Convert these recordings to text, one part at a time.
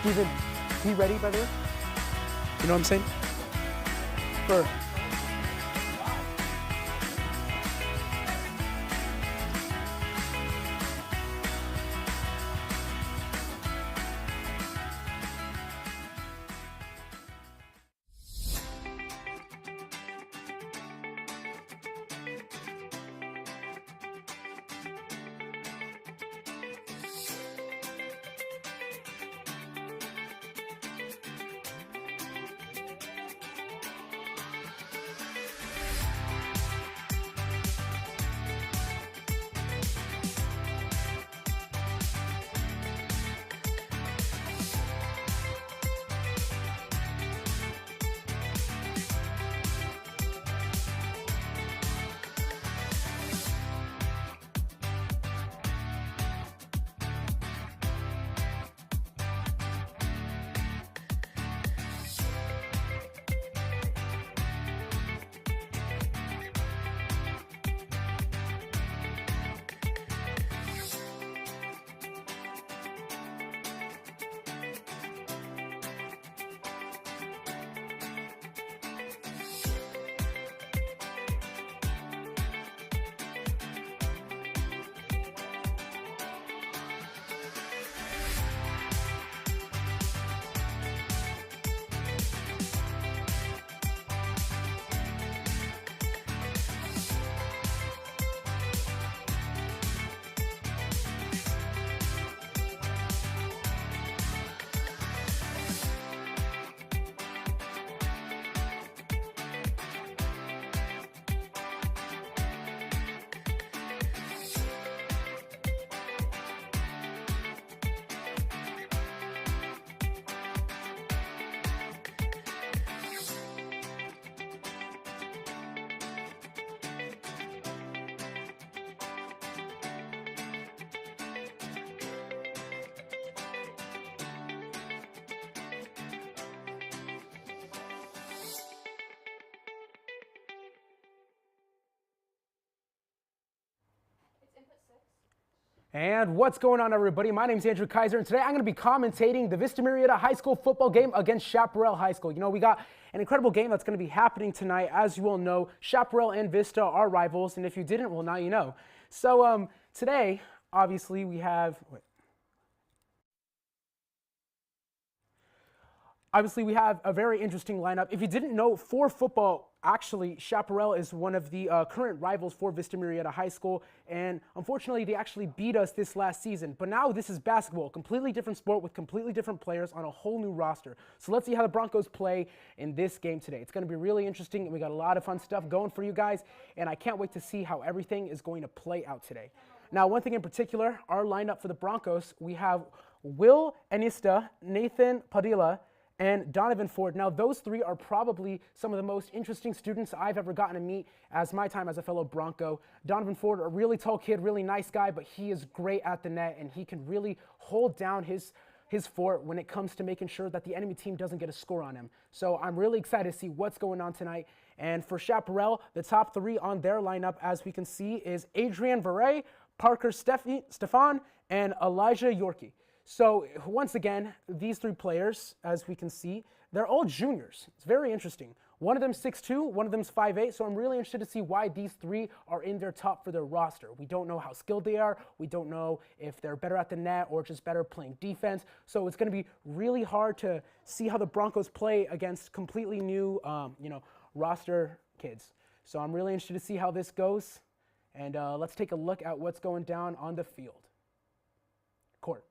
Steven, be ready, by the way. You know what I'm saying? For And what's going on, everybody? My name is Andrew Kaiser, and today I'm going to be commentating the Vista Murrieta High School football game against Chaparral High School. You know, we got an incredible game that's going to be happening tonight. As you all know, Chaparral and Vista are rivals, and if you didn't, well, now you know. So today, obviously, we have... Obviously, we have a very interesting lineup. If you didn't know, for football, actually, Chaparral is one of the current rivals for Vista Murrieta High School, and unfortunately, they actually beat us this last season. But now this is basketball, a completely different sport with completely different players on a whole new roster. So let's see how the Broncos play in this game today. It's going to be really interesting, and we got a lot of fun stuff going for you guys, and I can't wait to see how everything is going to play out today. Now, one thing in particular, our lineup for the Broncos, we have Will Anista, Nathan Padilla, and Donovan Ford. Now, those three are probably some of the most interesting students I've ever gotten to meet as my time as a fellow Bronco. Donovan Ford, a really tall kid, really nice guy, but he is great at the net, and he can really hold down his fort when it comes to making sure that the enemy team doesn't get a score on him. So I'm really excited to see what's going on tonight. And for Chaparral, the top three on their lineup, as we can see, is Adrian Verrey, Parker Stefan, and Elijah Yorkie. So once again, these three players, as we can see, they're all juniors. It's very interesting. One of them's 6'2", one of them's 5'8", so I'm really interested to see why these three are in their top for their roster. We don't know how skilled they are. We don't know if they're better at the net or just better playing defense. So it's going to be really hard to see how the Broncos play against completely new, roster kids. So I'm really interested to see how this goes. And let's take a look at what's going down on the field. Court.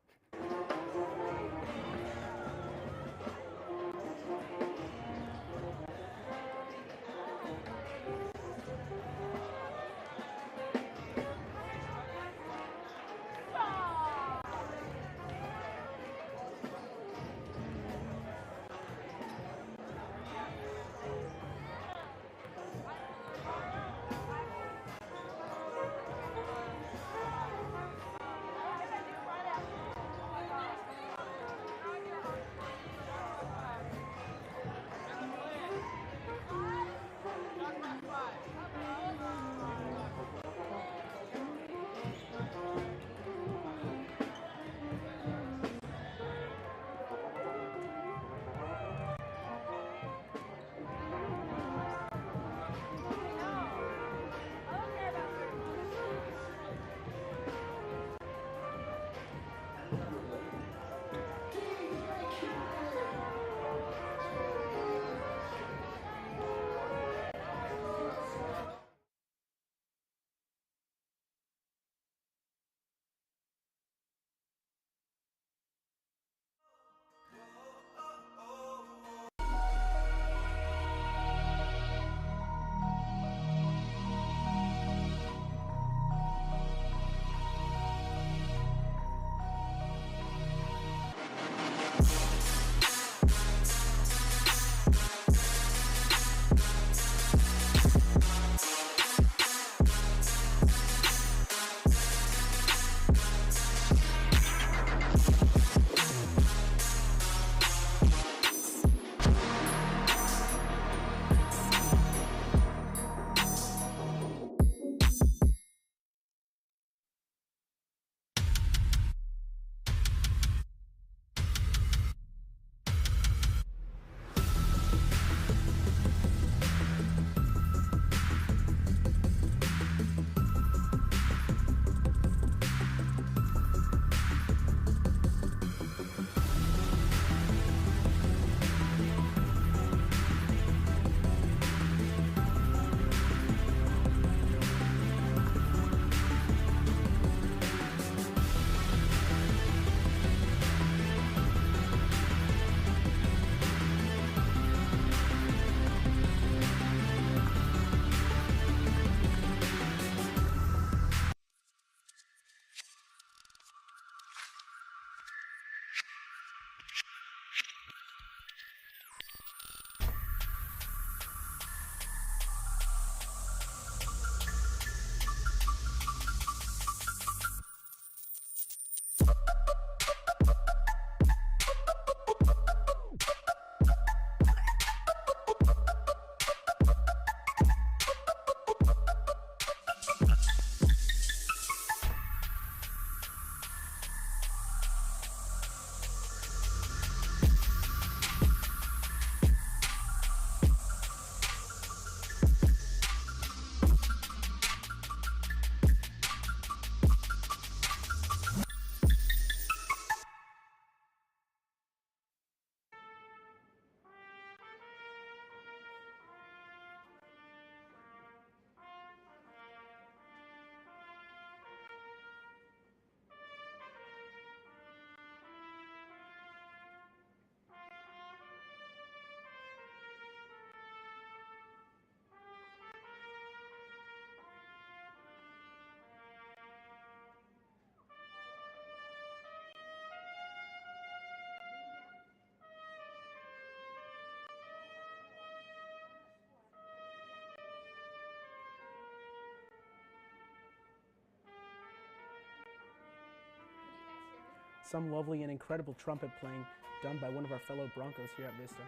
some lovely and incredible trumpet playing done by one of our fellow Broncos here at Vista.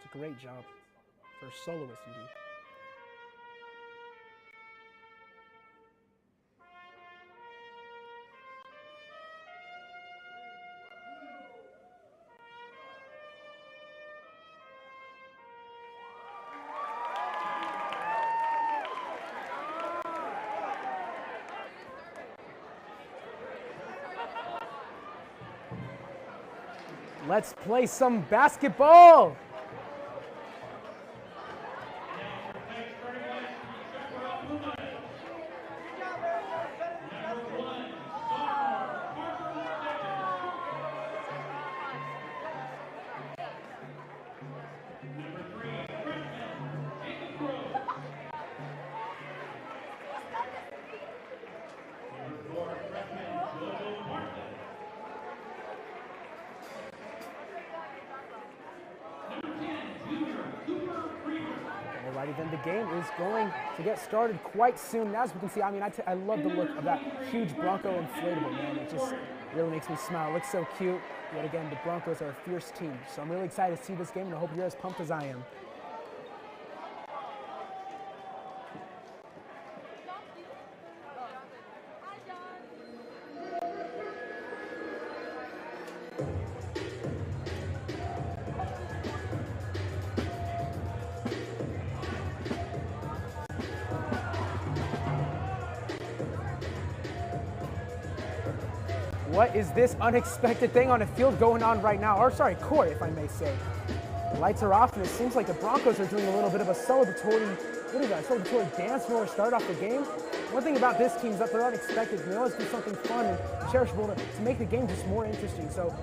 It's a great job for a soloist indeed. Let's play some basketball. Alrighty, then the game is going to get started quite soon. As we can see, I mean, I love the look of that huge Bronco inflatable, man. It just really makes me smile. It looks so cute. Yet again, the Broncos are a fierce team. So I'm really excited to see this game, and I hope you're as pumped as I am. What is this unexpected thing on a field going on right now? Or sorry, court, if I may say. The lights are off, and it seems like the Broncos are doing a little bit of a celebratory, celebratory dance in order to start off the game. One thing about this team is that they're unexpected, and they always do something fun and cherishable to make the game just more interesting. So,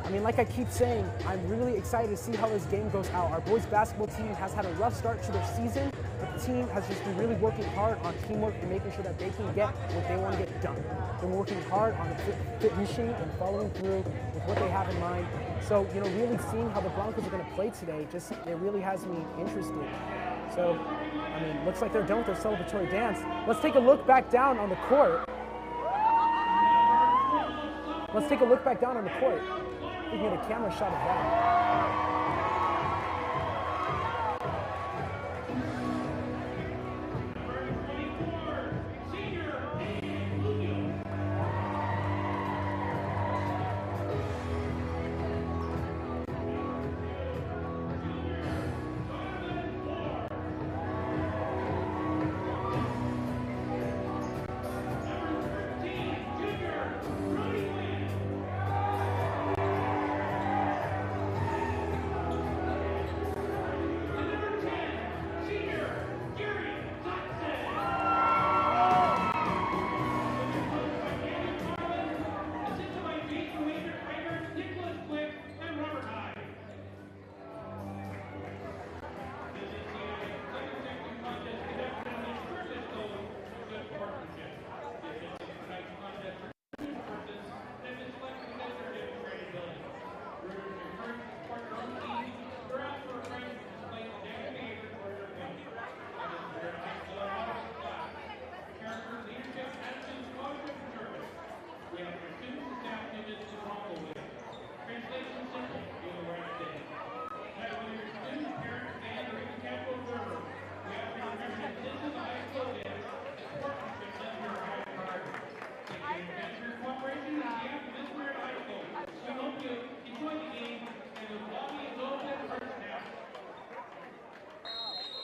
I mean, like I keep saying, I'm really excited to see how this game goes out. Our boys basketball team has had a rough start to their season, but the team has just been really working hard on teamwork and making sure that they can get what they want to get done. They're working hard on finishing and following through with what they have in mind. So, you know, really seeing how the Broncos are going to play today, it really has me interested. So, I mean, looks like they're done with their celebratory dance. Let's take a look back down on the court. Let's take a look back down on the court. We can get a camera shot of that.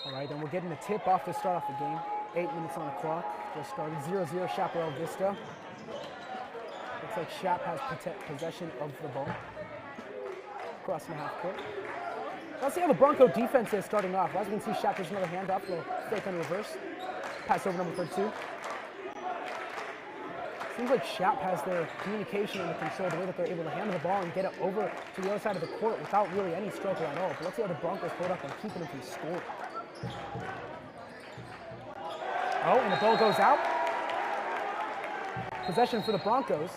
All right, then we're getting a tip off to start off the game. 8 minutes on the clock. Just started 0-0 Chaparral Vista. Looks like Chap has possession of the ball. Crossing the half court. Let's see how the Bronco defense is starting off. As we can see, Chap does another handoff. Little fake on reverse. Pass over number 32. Seems like Chap has their communication under control, the way that they're able to handle the ball and get it over to the other side of the court without really any struggle at all. But let's see how the Broncos hold up and keeping them from scoring. Oh, and the ball goes out. Possession for the Broncos.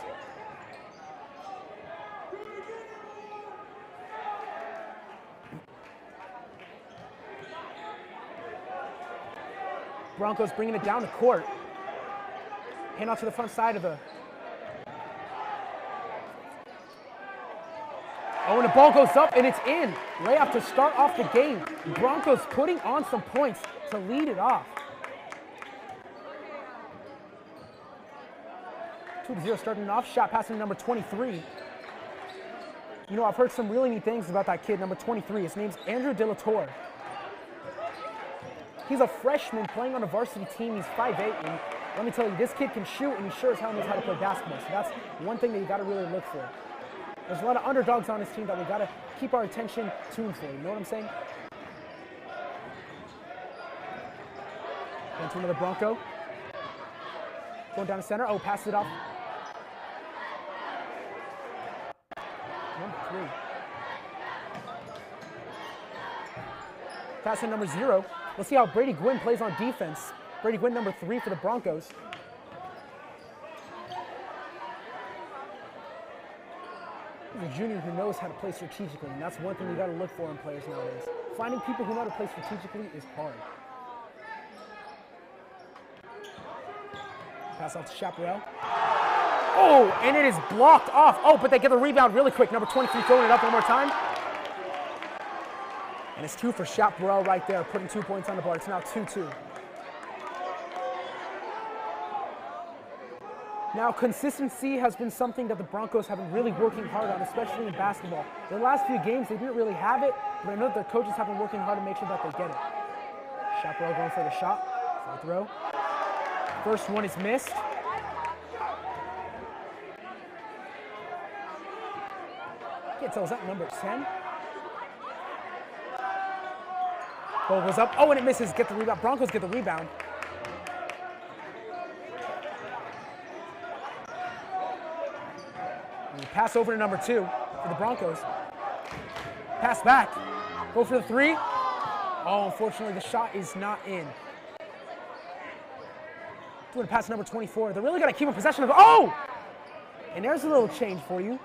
Broncos bringing it down to court. Hand out to the front side of the Oh, and the ball goes up and it's in. Layup to start off the game. Broncos putting on some points to lead it off. 2-0 starting off. Shot passing number 23. You know, I've heard some really neat things about that kid, number 23. His name's Andrew De La Torre. He's a freshman playing on a varsity team. He's 5'8", and let me tell you, this kid can shoot, and he sure as hell knows how to play basketball. So that's one thing that you got to really look for. There's a lot of underdogs on this team that we got to keep our attention tuned for. You know what I'm saying? Into another Bronco. Going down the center. Oh, passes it off. Number 3. Passing number 0. Let's see how Brady Gwynn plays on defense. Brady Gwynn, number 3 for the Broncos. He's a junior who knows how to play strategically, and that's one thing you got to look for in players nowadays. Finding people who know how to play strategically is hard. Pass off to Chaparral. Oh, and it is blocked off. Oh, but they get the rebound really quick. Number 23 throwing it up one more time. And it's 2 for Chaparral right there, putting 2 points on the board. It's now 2-2. Now, consistency has been something that the Broncos have been really working hard on, especially in basketball. The last few games, they didn't really have it, but I know their coaches have been working hard to make sure that they get it. Chaparral going for the shot, for the throw. First one is missed. Can't tell, is that number 10? Ball goes up. Oh, and it misses. Get the rebound. Broncos get the rebound. And pass over to number 2 for the Broncos. Pass back. Go for the 3. Oh, unfortunately, the shot is not in. Doing a pass number 24. They're really going to keep a possession of it. Oh! And there's a little change for you.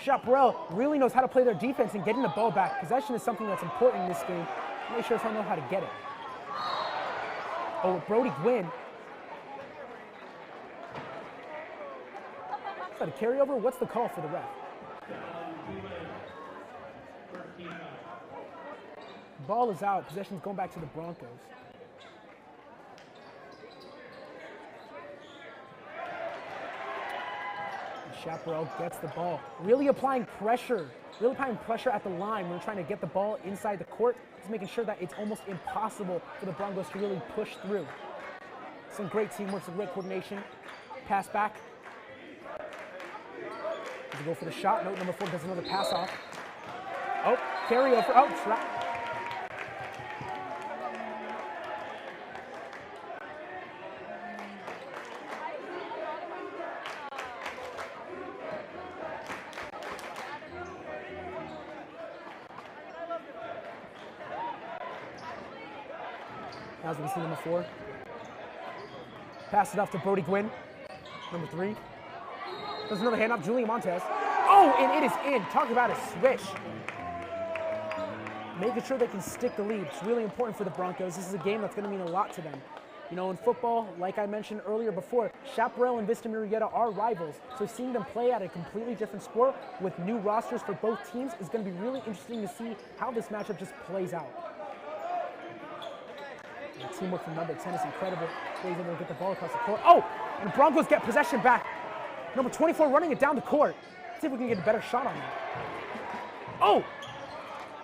Chaparral really knows how to play their defense and getting the ball back. Possession is something that's important in this game. Make sure I know how to get it. Oh, with Brody Gwynn. Is that a carryover? What's the call for the ref? Ball is out. Possession's going back to the Broncos. Chaparral gets the ball. Really applying pressure at the line when we're trying to get the ball inside the court. Just making sure that it's almost impossible for the Broncos to really push through. Some great teamwork, some great coordination. Pass back. Does go for the shot. No, number 4 does another pass off. Oh, carryover. Oh, trap. As we see number 4. Pass it off to Brody Gwynn. Number 3. There's another handoff, Julian Montez. Oh, and it is in. Talk about a switch. Making sure they can stick the lead. It's really important for the Broncos. This is a game that's going to mean a lot to them. You know, in football, like I mentioned earlier before, Chaparral and Vista Murrieta are rivals. So seeing them play at a completely different sport with new rosters for both teams is going to be really interesting to see how this matchup just plays out. The teamwork from number 10 is incredible. He's able to get the ball across the court. Oh, and the Broncos get possession back. Number 24 running it down the court. Let's see if we can get a better shot on that. Oh!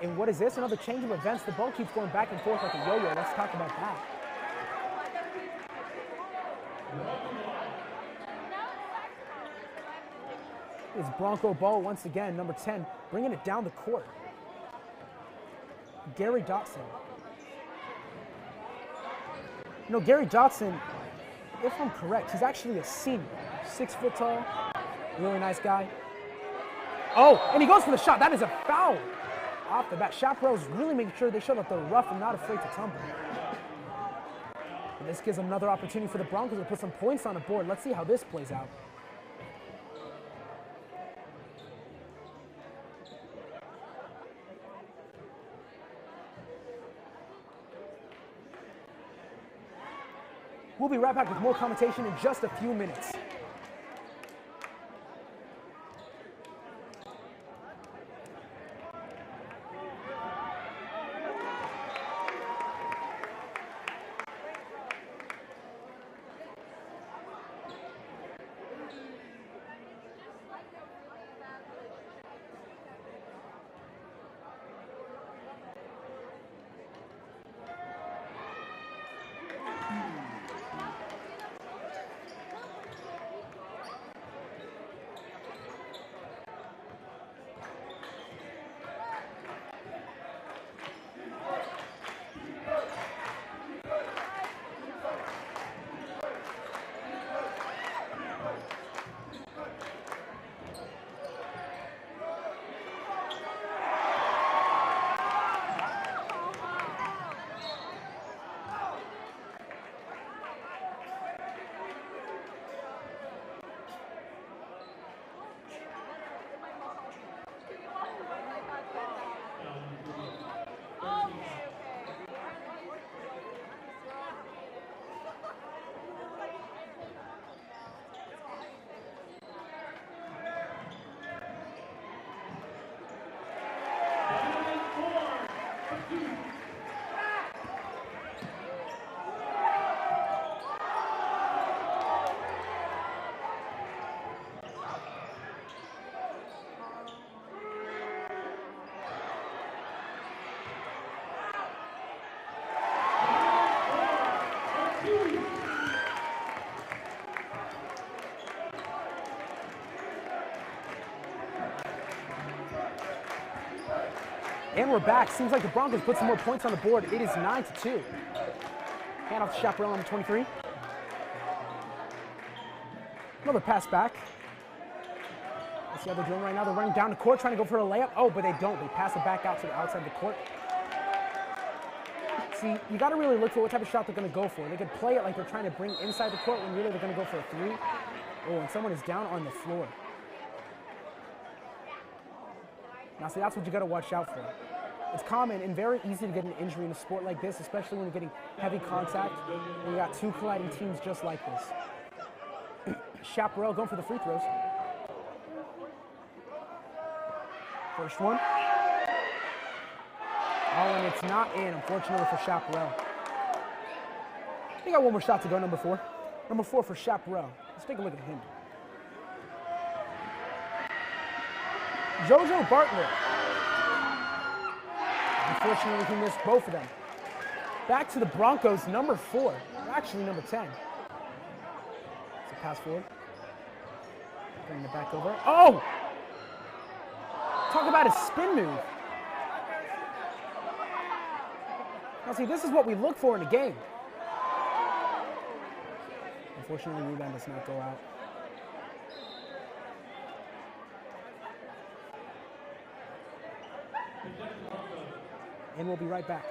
And what is this? Another change of events. The ball keeps going back and forth like a yo-yo. Let's talk about that. It's Bronco ball once again. Number 10 bringing it down the court. Gary Dotson. You know, Gary Dotson, if I'm correct, he's actually a senior. 6 foot tall, really nice guy. Oh, and he goes for the shot. That is a foul off the bat. Chaparral's really making sure they show that they're rough and not afraid to tumble. And this gives them another opportunity for the Broncos to put some points on the board. Let's see how this plays out. We'll be right back with more commentation in just a few minutes. And we're back. Seems like the Broncos put some more points on the board. It is 9-2. Hand off to Chaparral, number 23. Another pass back. Let's see how they're doing right now. They're running down the court, trying to go for a layup. Oh, but they don't. They pass it back out to the outside of the court. See, you got to really look for what type of shot they're going to go for. They could play it like they're trying to bring inside the court when really they're going to go for a three. Oh, and someone is down on the floor. Now, see, that's what you got to watch out for. It's common and very easy to get an injury in a sport like this, especially when you're getting heavy contact, when you got two colliding teams just like this. Chaparral going for the free throws. First one. Oh, and it's not in, unfortunately, for Chaparral. They got one more shot to go, number 4. Number 4 for Chaparral. Let's take a look at him. Jojo Bartlett. Unfortunately, he missed both of them. Back to the Broncos, number 4. Actually, number 10. It's a pass forward. Bring it back over. Oh! Talk about a spin move. Now, see, this is what we look for in a game. Unfortunately, the rebound does not go out. And we'll be right back.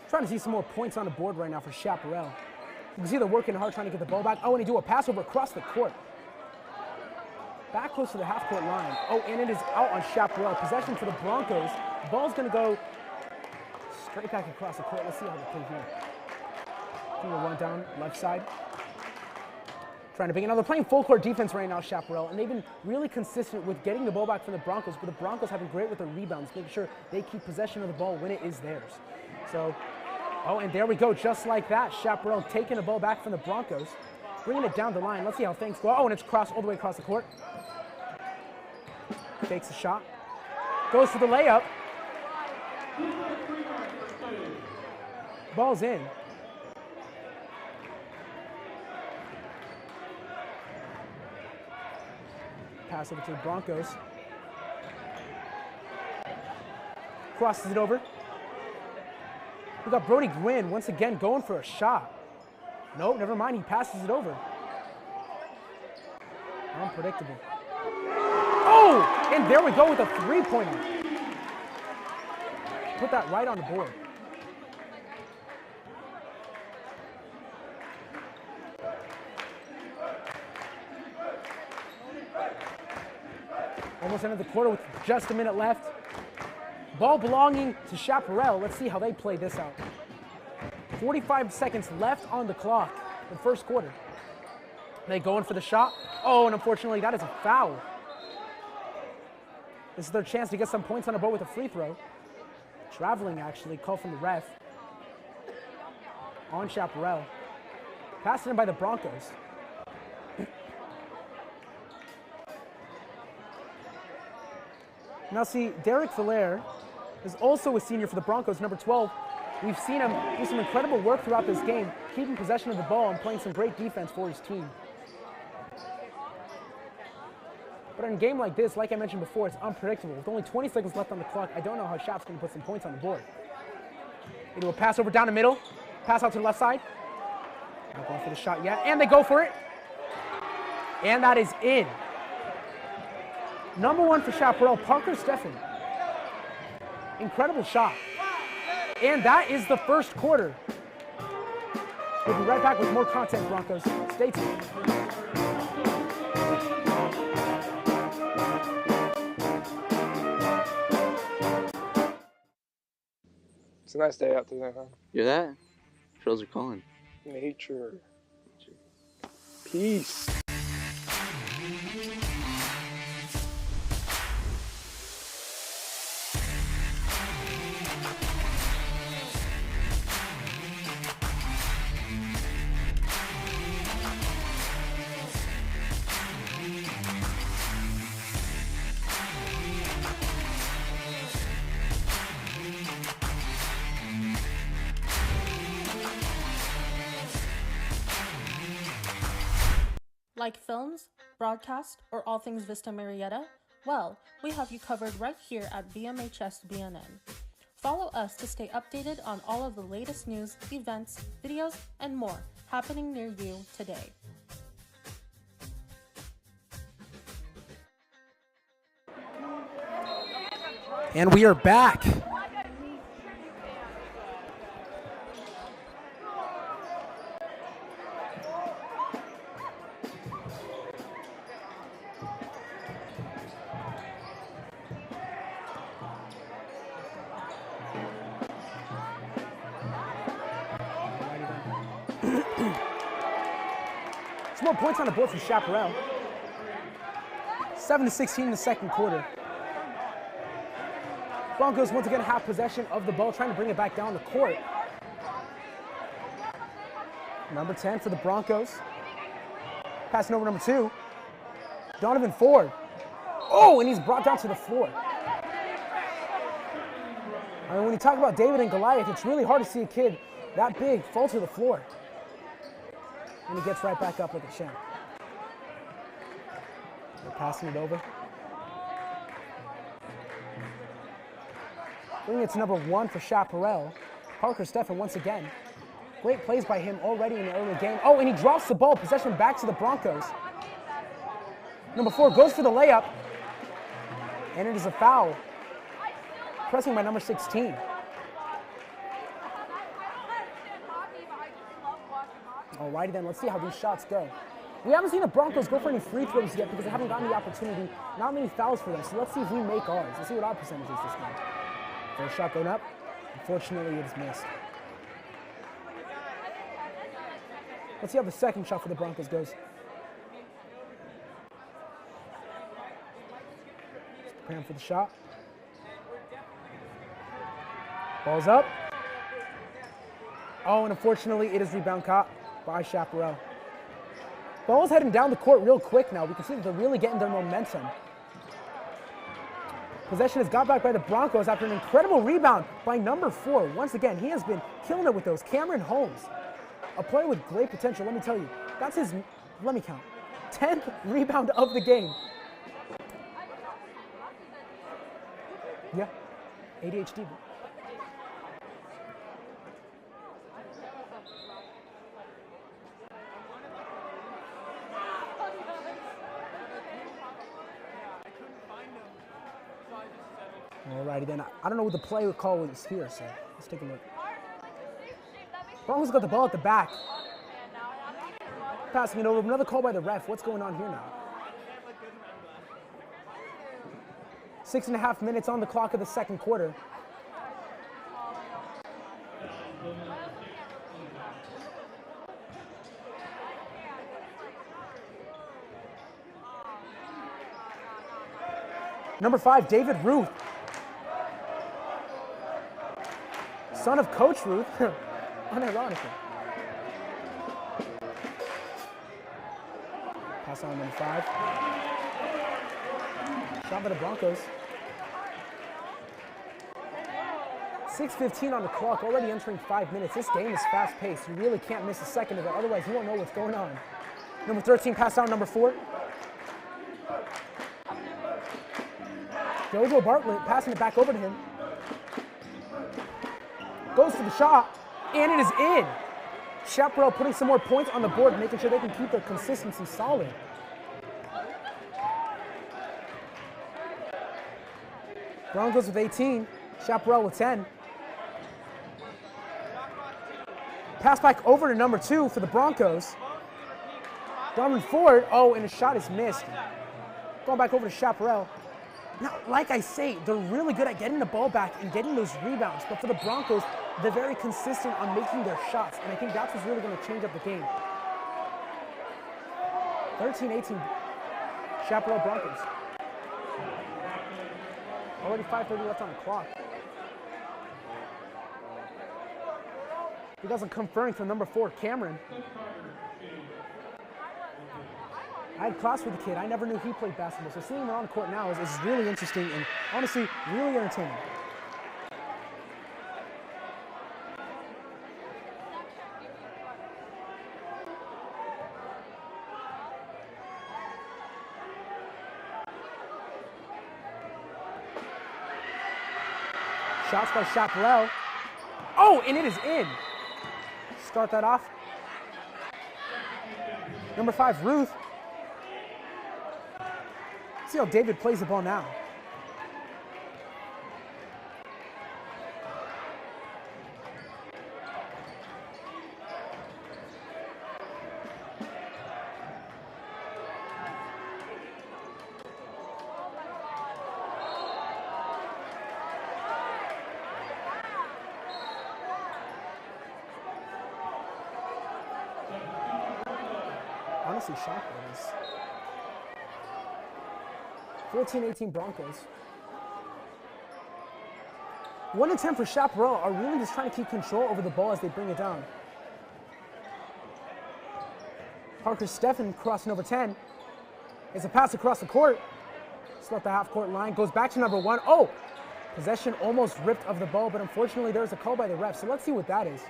Trying to see some more points on the board right now for Chaparral. You can see they're working hard trying to get the ball back. Oh, and they do a pass over across the court. Back close to the half-court line. Oh, and it is out on Chaparral. Possession for the Broncos. The ball's going to go straight back across the court. Let's see how they play here. Doing a run down left side. Trying to bring another. They're playing full-court defense right now, Chaparral, and they've been really consistent with getting the ball back from the Broncos, but the Broncos have been great with their rebounds, making sure they keep possession of the ball when it is theirs. So, oh, and there we go, just like that. Chaparral taking the ball back from the Broncos, bringing it down the line. Let's see how things go. Oh, and it's crossed all the way across the court. Fakes the shot. Goes for the layup. Ball's in. Pass over to the Broncos. Crosses it over. We got Brody Gwynn once again going for a shot. Nope, never mind. He passes it over. Unpredictable. Oh, and there we go with a three-pointer. Put that right on the board. Almost ended the quarter with just a minute left. Ball belonging to Chaparral. Let's see how they play this out. 45 seconds left on the clock in the first quarter. They going for the shot. Oh, and unfortunately, that is a foul. This is their chance to get some points on the board with a free throw. Traveling, actually, call from the ref. On Chaparral. Passed in by the Broncos. Now see, Derek Valaire is also a senior for the Broncos, number 12. We've seen him do some incredible work throughout this game, keeping possession of the ball and playing some great defense for his team. But in a game like this, like I mentioned before, it's unpredictable. With only 20 seconds left on the clock, I don't know how Shap's going to put some points on the board. They do a pass over down the middle, pass out to the left side. Not going for the shot yet, and they go for it. And that is in. Number 1 for Chaparral, Parker Steffen. Incredible shot. And that is the first quarter. We'll be right back with more content, Broncos. Stay tuned. It's a nice day out today, huh? Hear that? Trolls are calling. Nature. Peace. Like films, broadcast, or all things Vista Murrieta? Well, we have you covered right here at VMHS BNN. Follow us to stay updated on all of the latest news, events, videos, and more happening near you today. And we are back. Some more points on the board for Chaparral. 7-16 in the second quarter. Broncos once again have possession of the ball, trying to bring it back down the court. Number 10 for the Broncos. Passing over number 2. Donovan Ford. Oh, and he's brought down to the floor. I mean, when you talk about David and Goliath, it's really hard to see a kid that big fall to the floor. And he gets right back up like a champ. They're passing it over. Bringing it to number 1 for Chaparral. Parker Steffen once again. Great plays by him already in the early game. Oh, and he drops the ball. Possession back to the Broncos. Number 4 goes for the layup. And it is a foul. Pressing by number 16. Alrighty then, let's see how these shots go. We haven't seen the Broncos go for any free throws yet because they haven't gotten the opportunity. Not many fouls for them, so let's see if we make ours. Let's see what our percentage is this game. First shot going up. Unfortunately, it's missed. Let's see how the second shot for the Broncos goes. Just preparing for the shot. Ball's up. Oh, and unfortunately, it is rebound caught by Chaparral. Ball's heading down the court real quick now. We can see that they're really getting their momentum. Possession is got back by the Broncos after an incredible rebound by number 4. Once again, he has been killing it with those. Cameron Holmes, a player with great potential, let me tell you. That's his, let me count, 10th rebound of the game. Yeah, ADHD. Alrighty then, I don't know what the play would call was here, so let's take a look. Broncos got the ball at the back. Passing it over, another call by the ref. What's going on here now? 6.5 minutes on the clock of the second quarter. Number 5, David Ruth. Son of Coach Ruth, unironically. Pass on number 5. Shot by the Broncos. 6:15 on the clock, already entering 5 minutes. This game is fast-paced. You really can't miss a second of it, otherwise you won't know what's going on. Number 13 pass out number 4. JoJo Bartlett passing it back over to him. Goes for the shot, and it is in. Chaparral putting some more points on the board, making sure they can keep their consistency solid. Broncos with 18, Chaparral with 10. Pass back over to number 2 for the Broncos. Darwin Ford, oh, and the shot is missed. Going back over to Chaparral. Now, like I say, they're really good at getting the ball back and getting those rebounds, but for the Broncos, they're very consistent on making their shots, and I think that's what's really going to change up the game. 13-18, Chaparral Broncos. Already 5:30 left on the clock. He doesn't confirm from number 4, Cameron. I had class with the kid. I never knew he played basketball, so seeing him on the court now is really interesting and honestly really entertaining. Shots by Chaparral. Oh, and it is in. Start that off. Number 5, Ruth. See how David plays the ball now. Honestly, shocked by this. 14-18 Broncos. 1 and 10 for Chaparral are really just trying to keep control over the ball as they bring it down. Parker Steffen crossing over 10. It's a pass across the court. Still at the half-court line. Goes back to number 1. Oh! Possession almost ripped of the ball, but unfortunately there's a call by the ref. So let's see what that is.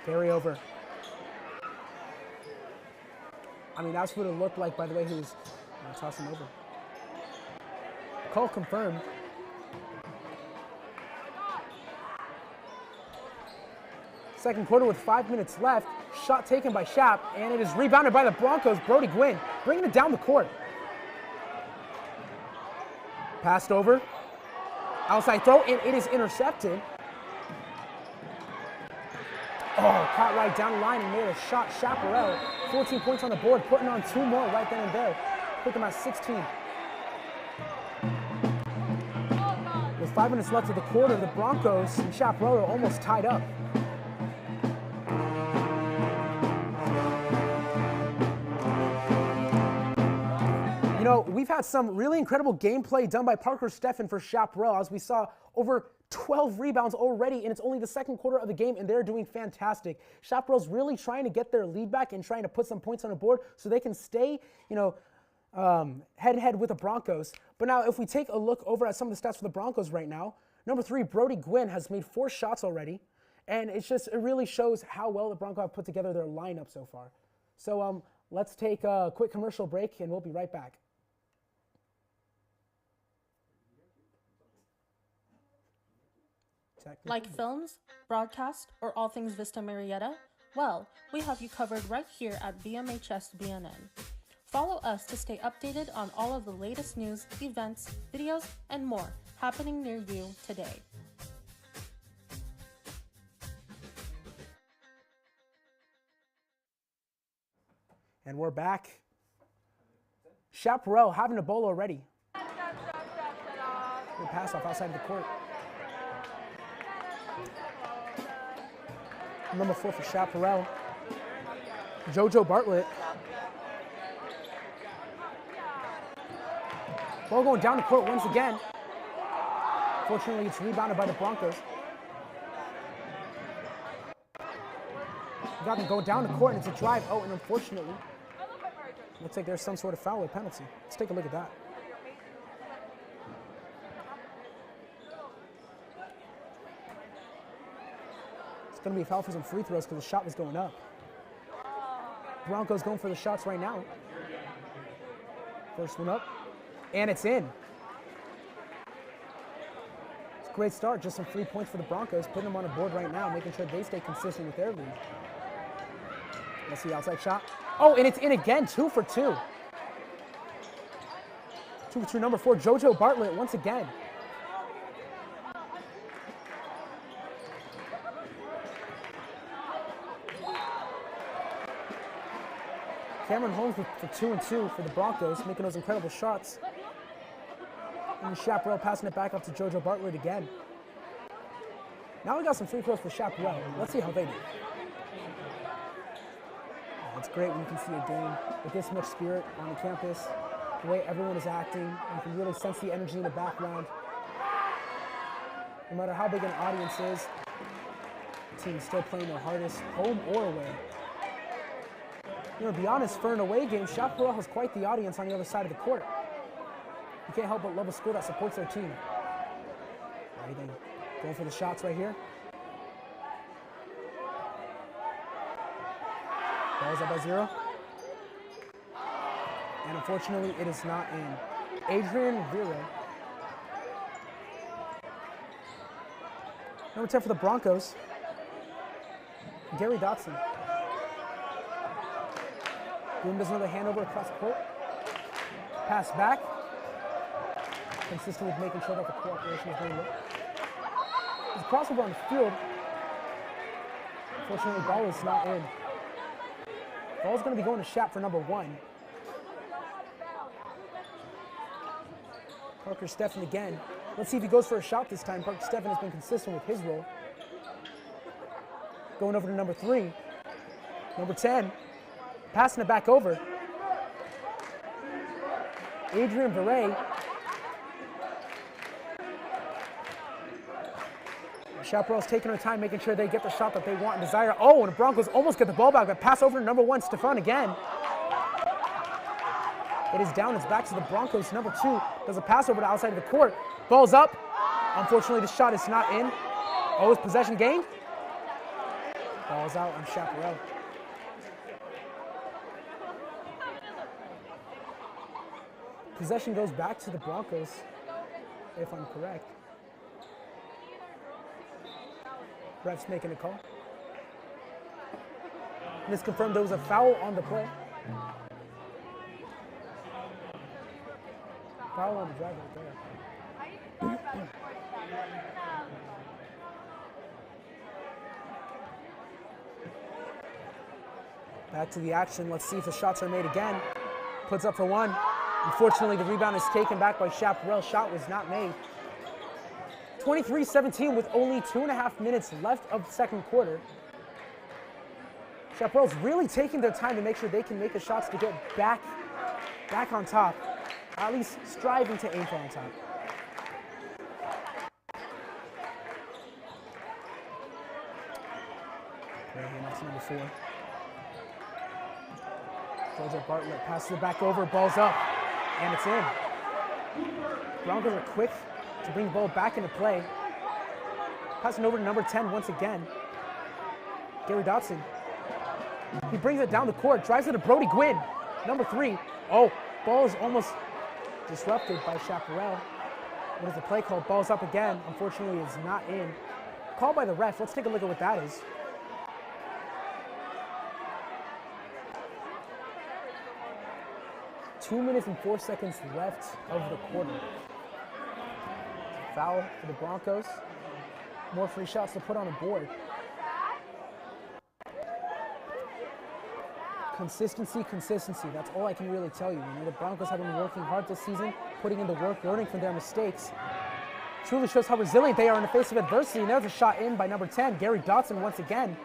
Carry over. I mean, that's what it looked like by the way he was tossing over. Call confirmed. Second quarter with 5 minutes left. Shot taken by Shap, and it is rebounded by the Broncos. Brody Gwynn bringing it down the court. Passed over. Outside throw, and it is intercepted. Oh, caught right down the line and made a shot. Chaparral, 14 points on the board, putting on 2 more right then and there. Put them at 16. With 5 minutes left of the quarter, the Broncos and Chaparral are almost tied up. You know, we've had some really incredible gameplay done by Parker Steffen for Chaparral, as we saw over 12 rebounds already, and it's only the second quarter of the game, and they're doing fantastic. Chaparral's really trying to get their lead back and trying to put some points on the board so they can stay, head-to-head with the Broncos. But now, if we take a look over at some of the stats for the Broncos right now, number 3, Brody Gwynn has made 4 shots already, and it really shows how well the Broncos have put together their lineup so far. So let's take a quick commercial break, and we'll be right back. Like films, broadcast, or all things Vista Murrieta? Well, we have you covered right here at BMHS BNN. Follow us to stay updated on all of the latest news, events, videos, and more happening near you today. And we're back. Chaparral having the ball already. Good pass off outside of the court. Number 4 for Chaparral. JoJo Bartlett. Ball going down the court once again. Fortunately, it's rebounded by the Broncos. Got them going down the court, and it's a drive. Oh, and unfortunately, looks like there's some sort of foul or penalty. Let's take a look at that. It's going to be a foul for some free throws because the shot was going up. Broncos going for the shots right now. First one up, and it's in. It's a great start, just some free points for the Broncos, putting them on the board right now, making sure they stay consistent with their lead. Let's see, outside shot. Oh, and it's in again, 2 for 2. 2 for 2, number 4, JoJo Bartlett once again. Cameron Holmes for 2 and 2 for the Broncos, making those incredible shots. And Chaparral passing it back up to JoJo Bartlett again. Now we got some free throws for Chaparral. Let's see how they do. It's great when you can see a game with this much spirit on the campus, the way everyone is acting. You can really sense the energy in the background. No matter how big an audience is, the team is still playing their hardest, home or away. You know, to be honest, for an away game, Chaparral has quite the audience on the other side of the court. You can't help but love a school that supports their team. Everything. Going for the shots right here. Ball's up by 0. And unfortunately, it is not in. Adrian Vera. Number 10 for the Broncos, Gary Dotson. Boom does another handover across the court. Pass back. Consistent with making sure that the cooperation is going well. There's a crossover on the field. Unfortunately, the ball is not in. Ball's going to be going to Shap for number 1. Parker Steffen again. Let's see if he goes for a shot this time. Parker Steffen has been consistent with his role. Going over to number 3. Number 10. Passing it back over. Adrian Verret. Chaparral's taking her time, making sure they get the shot that they want and desire. Oh, and the Broncos almost get the ball back, but pass over to number 1, Stefan again. It is down, it's back to the Broncos. Number 2 does a pass over to outside of the court. Ball's up. Unfortunately, the shot is not in. Oh, it's possession gained. Ball's out on Chaparral. Possession goes back to the Broncos, if I'm correct. Ref's making a call. And it's confirmed there was a foul on the play. Foul on the drive right there. Back to the action. Let's see if the shots are made again. Puts up for 1. Unfortunately, the rebound is taken back by Chaparral. Shot was not made. 23-17 with only 2.5 minutes left of the second quarter. Chaparral's really taking their time to make sure they can make the shots to get back on top. At least striving to aim for on top. Right here, that's number 4. JoJo Bartlett passes it back over, ball's up, and it's in. Broncos are quick to bring the ball back into play. Passing over to number 10 once again. Gary Dotson. He brings it down the court, drives it to Brody Gwynn. Number 3. Oh, ball is almost disrupted by Chaparral. What is the play called? Ball's up again. Unfortunately, it's not in. Called by the ref. Let's take a look at what that is. Two minutes and 4 seconds left of the quarter. Foul for the Broncos. More free shots to put on the board. Consistency, consistency. That's all I can really tell you. You know, the Broncos have been working hard this season, putting in the work, learning from their mistakes. Truly shows how resilient they are in the face of adversity. And there's a shot in by number 10, Gary Dotson once again.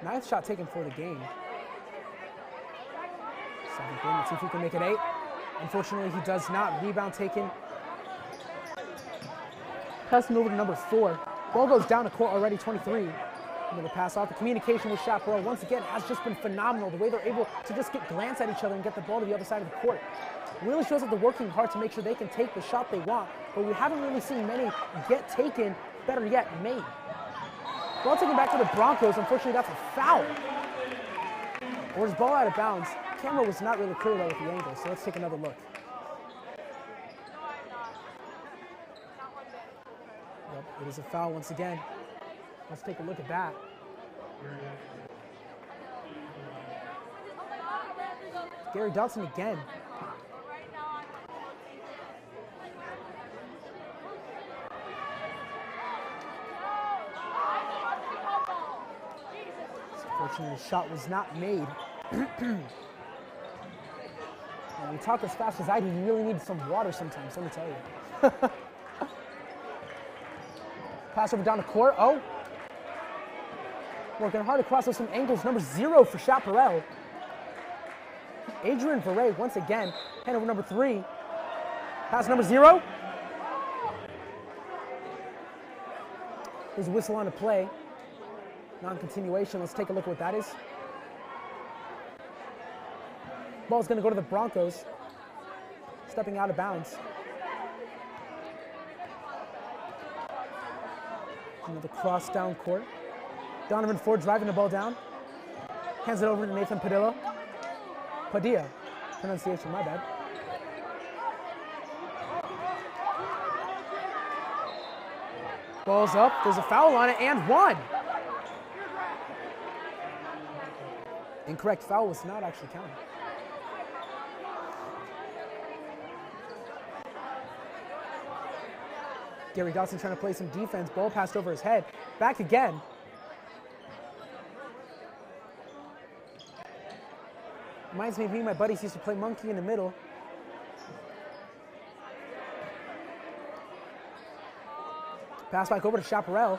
9th shot taken for the game. 7th in. Let's see if he can make it 8. Unfortunately, he does not. Rebound taken. Passing over to number 4. Ball goes down to court already, 23. Another pass off. The communication with Chaparral once again has just been phenomenal. The way they're able to just glance at each other and get the ball to the other side of the court. It really shows that they're working hard to make sure they can take the shot they want. But we haven't really seen many get taken better yet, made. Ball taken back to the Broncos. Unfortunately, that's a foul. Or his ball out of bounds. Camera was not really clear though with the angle, so let's take another look. Yep, it is a foul once again. Let's take a look at that. Gary Dodson again. Unfortunately, the shot was not made. And you talk as fast as I do, you really need some water sometimes, let me tell you. Pass over down the court. Oh. Working hard across with some angles. Number 0 for Chaparral. Adrian Verre once again. Hand over number 3. Pass number 0. There's a whistle on the play. Non-continuation. Let's take a look at what that is. Ball's going to go to the Broncos. Stepping out of bounds. Another cross down court. Donovan Ford driving the ball down. Hands it over to Nathan Padilla. Padilla. Pronunciation, my bad. Ball's up. There's a foul on it and 1. Incorrect foul was not actually counted. Gary Dodson trying to play some defense. Ball passed over his head. Back again. Reminds me of me and my buddies used to play monkey in the middle. Pass back over to Chaparral.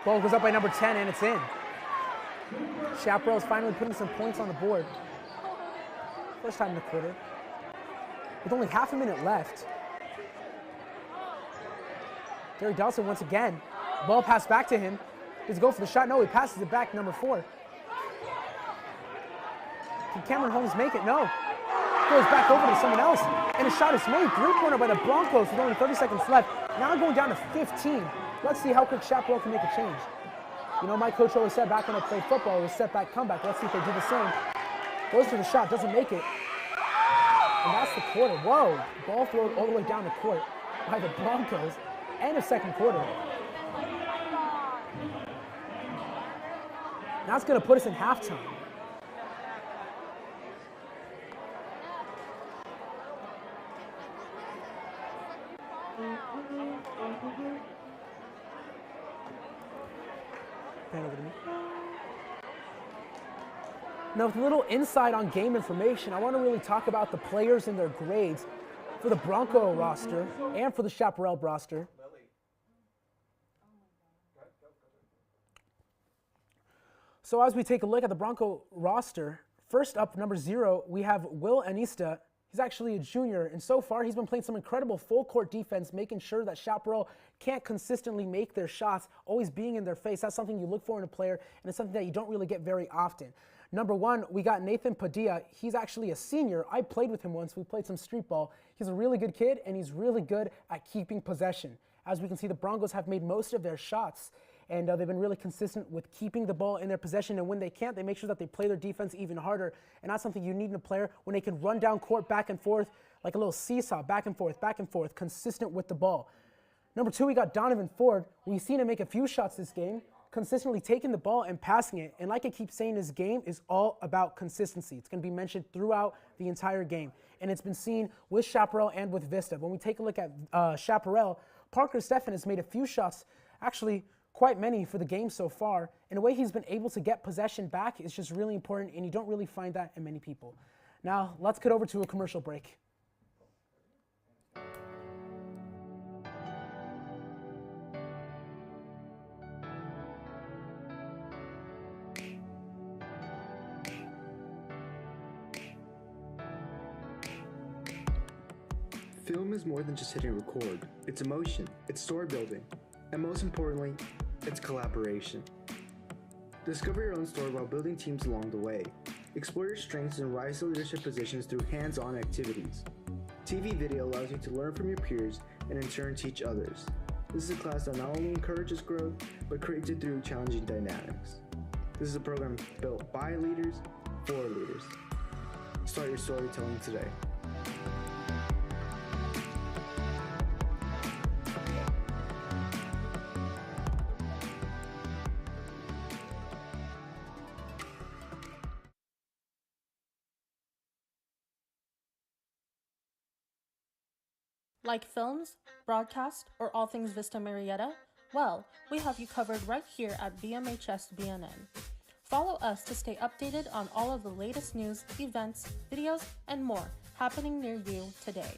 Ball goes up by number 10 and it's in. Chaparral's finally putting some points on the board. First time in the quarter. With only half a minute left. Gary Dodson once again. Ball passed back to him. Does he go for the shot? No, he passes it back, number 4. Can Cameron Holmes make it? No. Goes back over to someone else. And a shot is made. 3-pointer by the Broncos with only 30 seconds left. Now going down to 15. Let's see how quick Chaparral can make a change. You know, my coach always said back when I played football, it was set back, comeback. Let's see if they do the same. Goes for the shot, doesn't make it. And that's the quarter. Whoa. Ball thrown all the way down the court by the Broncos. And a second quarter. That's going to put us in halftime. Pan over to me. Now, with a little insight on game information, I want to really talk about the players and their grades for the Bronco roster and for the Chaparral roster. So as we take a look at the Bronco roster, first up, number 0, we have Will Anista. He's actually a junior, and so far he's been playing some incredible full-court defense, making sure that Chaparral can't consistently make their shots, always being in their face. That's something you look for in a player, and it's something that you don't really get very often. Number 1, we got Nathan Padilla. He's actually a senior. I played with him once. We played some street ball. He's a really good kid, and he's really good at keeping possession. As we can see, the Broncos have made most of their shots, and they've been really consistent with keeping the ball in their possession. And when they can't, they make sure that they play their defense even harder. And that's something you need in a player when they can run down court back and forth, like a little seesaw, back and forth, consistent with the ball. Number 2, we got Donovan Ford. We've seen him make a few shots this game, consistently taking the ball and passing it. And like I keep saying, this game is all about consistency. It's going to be mentioned throughout the entire game. And it's been seen with Chaparral and with Vista. When we take a look at Chaparral, Parker Stephan has made a few shots, actually quite many for the game so far. And the way he's been able to get possession back is just really important, and you don't really find that in many people. Now, let's get over to a commercial break. Film is more than just hitting record. It's emotion, it's story building, and most importantly, it's collaboration. Discover your own story while building teams along the way. Explore your strengths and rise to leadership positions through hands-on activities. TV video allows you to learn from your peers and in turn teach others. This is a class that not only encourages growth, but creates it through challenging dynamics. This is a program built by leaders, for leaders. Start your storytelling today. Like films, broadcast, or all things Vista Murrieta? Well, we have you covered right here at BMHS BNN. Follow us to stay updated on all of the latest news, events, videos, and more happening near you today.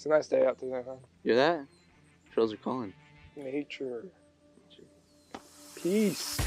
It's a nice day out today, huh? Hear that? Trails are calling. Nature. Peace.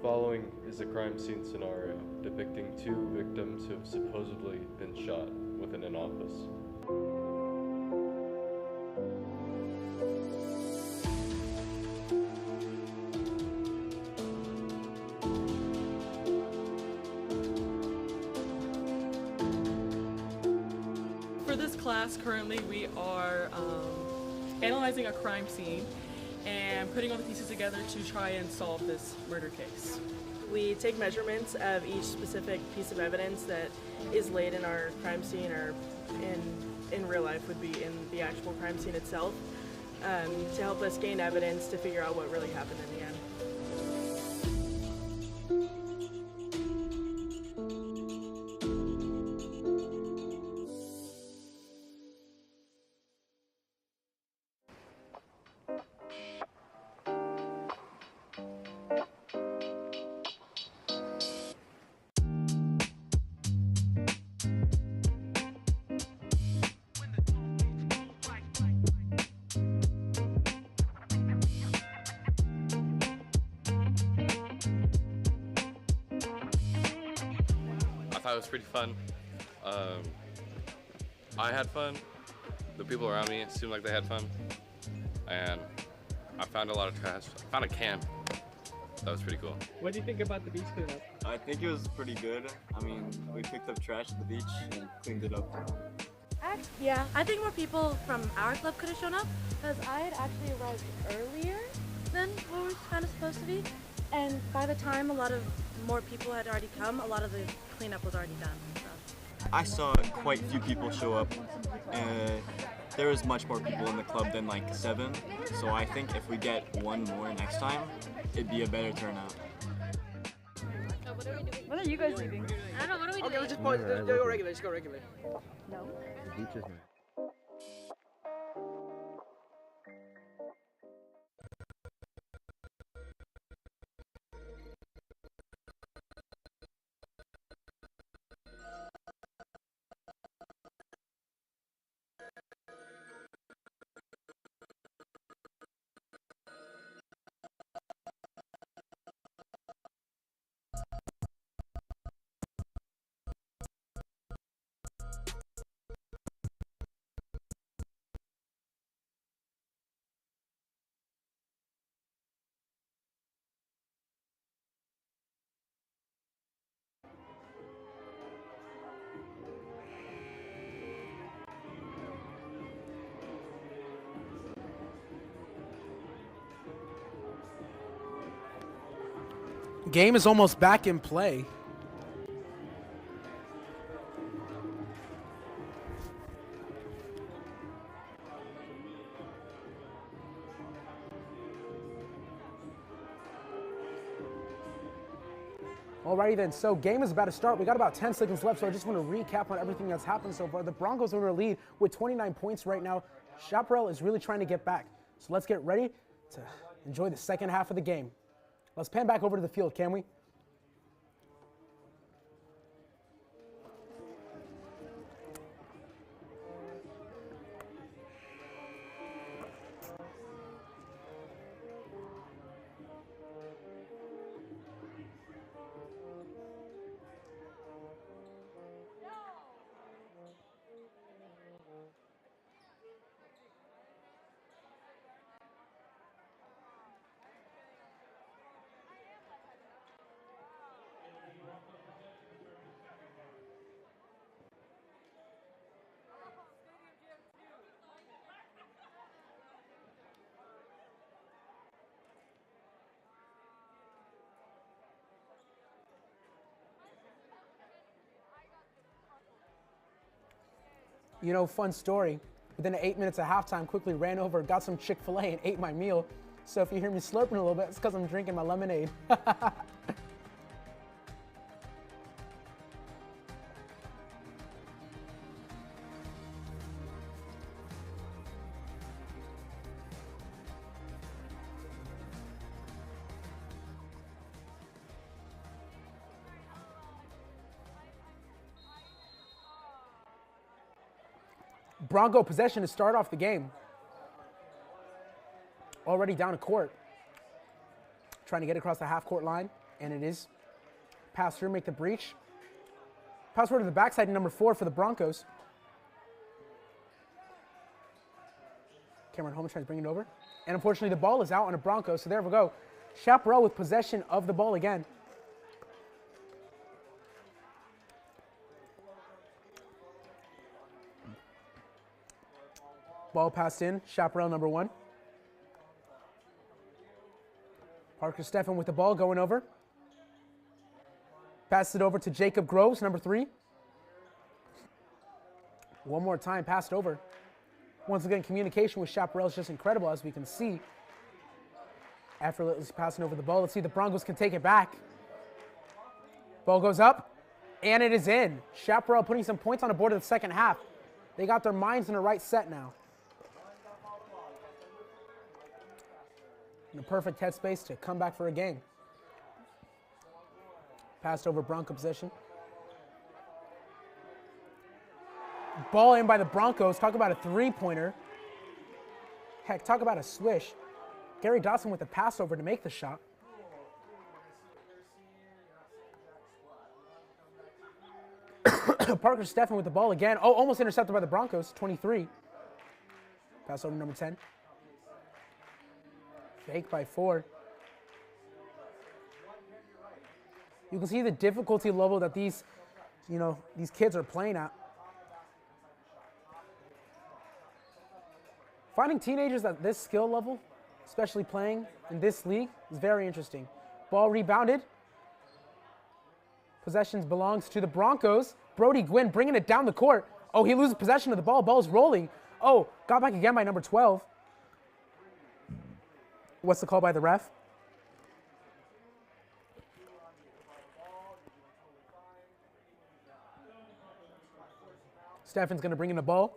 The following is a crime scene scenario depicting two victims who have supposedly been shot within an office. For this class, currently we are analyzing a crime scene and putting all the pieces together to try and solve this murder case. We take measurements of each specific piece of evidence that is laid in our crime scene or in real life would be in the actual crime scene itself to help us gain evidence to figure out what really happened in the end. I thought it was pretty fun. I had fun. The people around me seemed like they had fun. And I found a lot of trash. I found a can. That was pretty cool. What do you think about the beach cleanup? I think it was pretty good. I mean, we picked up trash at the beach and cleaned it up. Yeah, I think more people from our club could have shown up because I had actually arrived earlier than what we were kind of supposed to be. And by the time a lot of more people had already come, a lot of the cleanup was already done. So. I saw quite a few people show up. There was much more people in the club than like 7. So I think if we get one more next time, it'd be a better turnout. So what are we doing? When are you guys leaving? I don't know, what are we doing? Okay, let's just pause. Let's go regular. Just go regular. No. The beach is nice. Game is almost back in play. Alrighty then, so game is about to start. We got about 10 seconds left, so I just want to recap on everything that's happened so far. The Broncos are in the lead with 29 points right now. Chaparral is really trying to get back. So let's get ready to enjoy the second half of the game. Let's pan back over to the field, can we? You know, fun story. Within 8 minutes of halftime, quickly ran over, got some Chick-fil-A and ate my meal. So if you hear me slurping a little bit, it's because I'm drinking my lemonade. Bronco possession to start off the game. Already down to court. Trying to get across the half-court line, and it is. Pass through, make the breach. Pass forward to the backside, number 4 for the Broncos. Cameron Holman tries to bring it over. And unfortunately, the ball is out on a Bronco, so there we go. Chaparral with possession of the ball again. Ball passed in. Chaparral, number 1. Parker Steffen with the ball going over. Passes it over to Jacob Groves, number 3. One more time, passed over. Once again, communication with Chaparral is just incredible, as we can see. Effortlessly passing over the ball. Let's see if the Broncos can take it back. Ball goes up, and it is in. Chaparral putting some points on the board in the second half. They got their minds in the right set now. In a perfect headspace to come back for a game. Passed over Bronco possession. Ball in by the Broncos. Talk about a three-pointer. Heck, talk about a swish. Gary Dotson with the pass over to make the shot. Parker Steffen with the ball again. Oh, almost intercepted by the Broncos. 23. Pass over number 10. Fake by 4. You can see the difficulty level that these kids are playing at. Finding teenagers at this skill level, especially playing in this league, is very interesting. Ball rebounded. Possessions belongs to the Broncos. Brody Gwynn bringing it down the court. Oh, he loses possession of the ball. Ball's rolling. Oh, got back again by number 12. What's the call by the ref? Steffen's going to bring in the ball.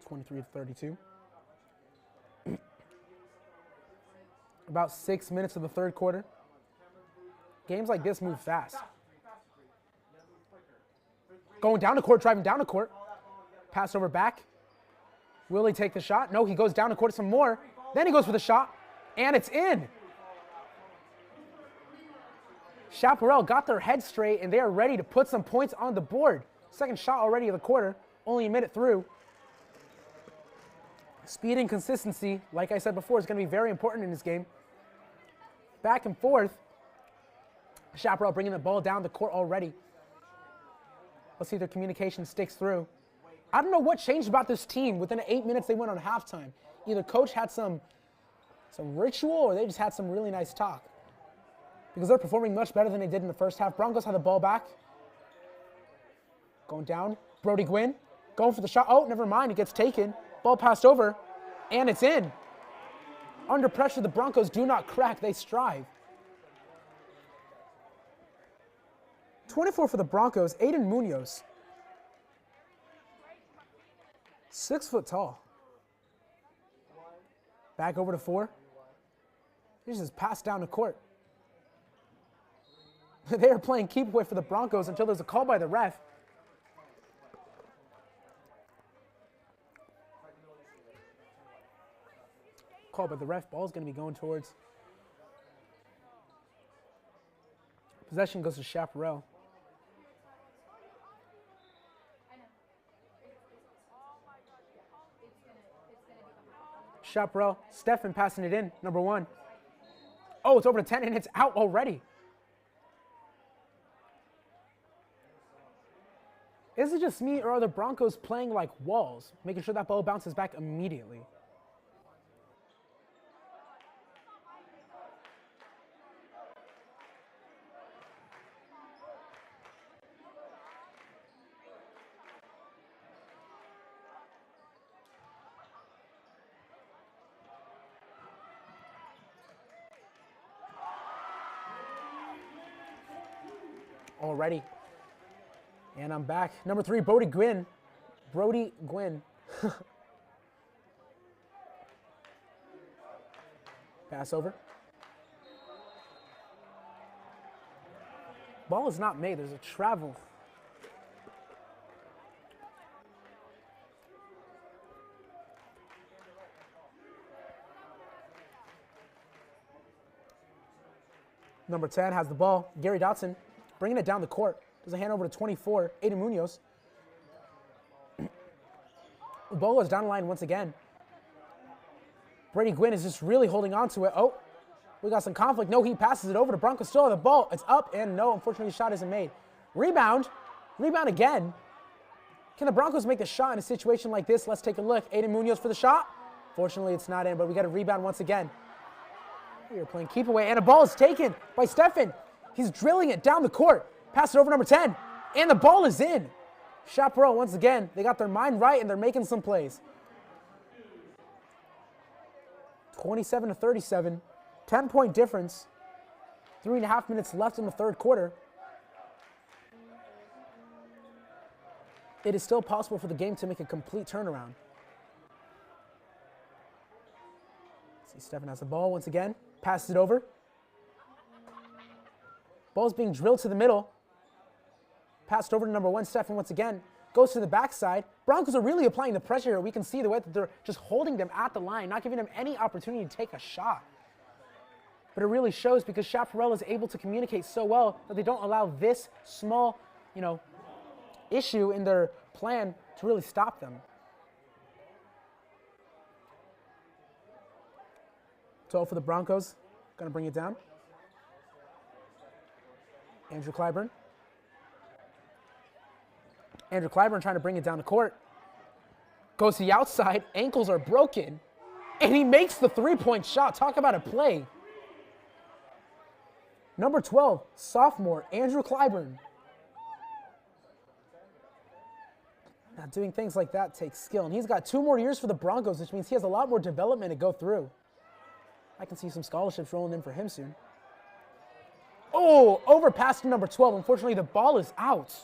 (23 to 32). About 6 minutes of the third quarter. Games like this move fast. Going down the court, driving down the court. Pass over back. Will he take the shot? No, he goes down the court some more. Then he goes for the shot, and it's in. Chaparral got their head straight, and they are ready to put some points on the board. Second shot already of the quarter, only a minute through. Speed and consistency, like I said before, is going to be very important in this game. Back and forth. Chaparral bringing the ball down the court already. Let's see if their communication sticks through. I don't know what changed about this team. Within 8 minutes, they went on halftime. Either coach had some ritual or they just had some really nice talk. Because they're performing much better than they did in the first half. Broncos have the ball back. Going down. Brody Gwynn going for the shot. Oh, never mind. It gets taken. Ball passed over, and it's in. Under pressure, the Broncos do not crack. They strive. 24 for the Broncos, Aiden Munoz. 6 foot tall. Back over to 4. This is passed down the court. They are playing keep away for the Broncos until there's a call by the ref. Call by the ref. Ball's going to be going towards. Possession goes to Chaparral. Chaparral, Steffen passing it in, number 1. Oh, it's over to 10, and it's out already. Is it just me, or are the Broncos playing like walls, making sure that ball bounces back immediately? Already. And I'm back. Number 3, Brody Gwynn. Brody Gwynn. Pass over. Ball is not made. There's a travel. Number 10 has the ball. Gary Dotson bringing it down the court. Does a hand over to 24, Aiden Munoz. The ball goes down the line once again. Brady Gwynn is just really holding on to it. Oh, we got some conflict. No, he passes it over to Broncos. Still have the ball. It's up, and no, unfortunately, the shot isn't made. Rebound. Rebound again. Can the Broncos make a shot in a situation like this? Let's take a look. Aiden Munoz for the shot. Fortunately, it's not in, but we got a rebound once again. We are playing keep away, and a ball is taken by Stefan. He's drilling it down the court. Pass it over number 10, and the ball is in. Chaparral, once again, they got their mind right, and they're making some plays. 27-37, 10-point difference. 3.5 minutes left in the third quarter. It is still possible for the game to make a complete turnaround. See, Stefan has the ball once again. Passes it over. Ball's being drilled to the middle. Passed over to number 1, Stefan once again. Goes to the backside. Broncos are really applying the pressure here. We can see the way that they're just holding them at the line, not giving them any opportunity to take a shot. But it really shows because Chaparral is able to communicate so well that they don't allow this small, issue in their plan to really stop them. 12 for the Broncos. Gonna bring it down. Andrew Clyburn. Andrew Clyburn trying to bring it down the court. Goes to the outside. Ankles are broken. And he makes the three-point shot. Talk about a play. Number 12, sophomore, Andrew Clyburn. Now, doing things like that takes skill. And he's got 2 more years for the Broncos, which means he has a lot more development to go through. I can see some scholarships rolling in for him soon. Oh, overpass to number 12. Unfortunately, the ball is out.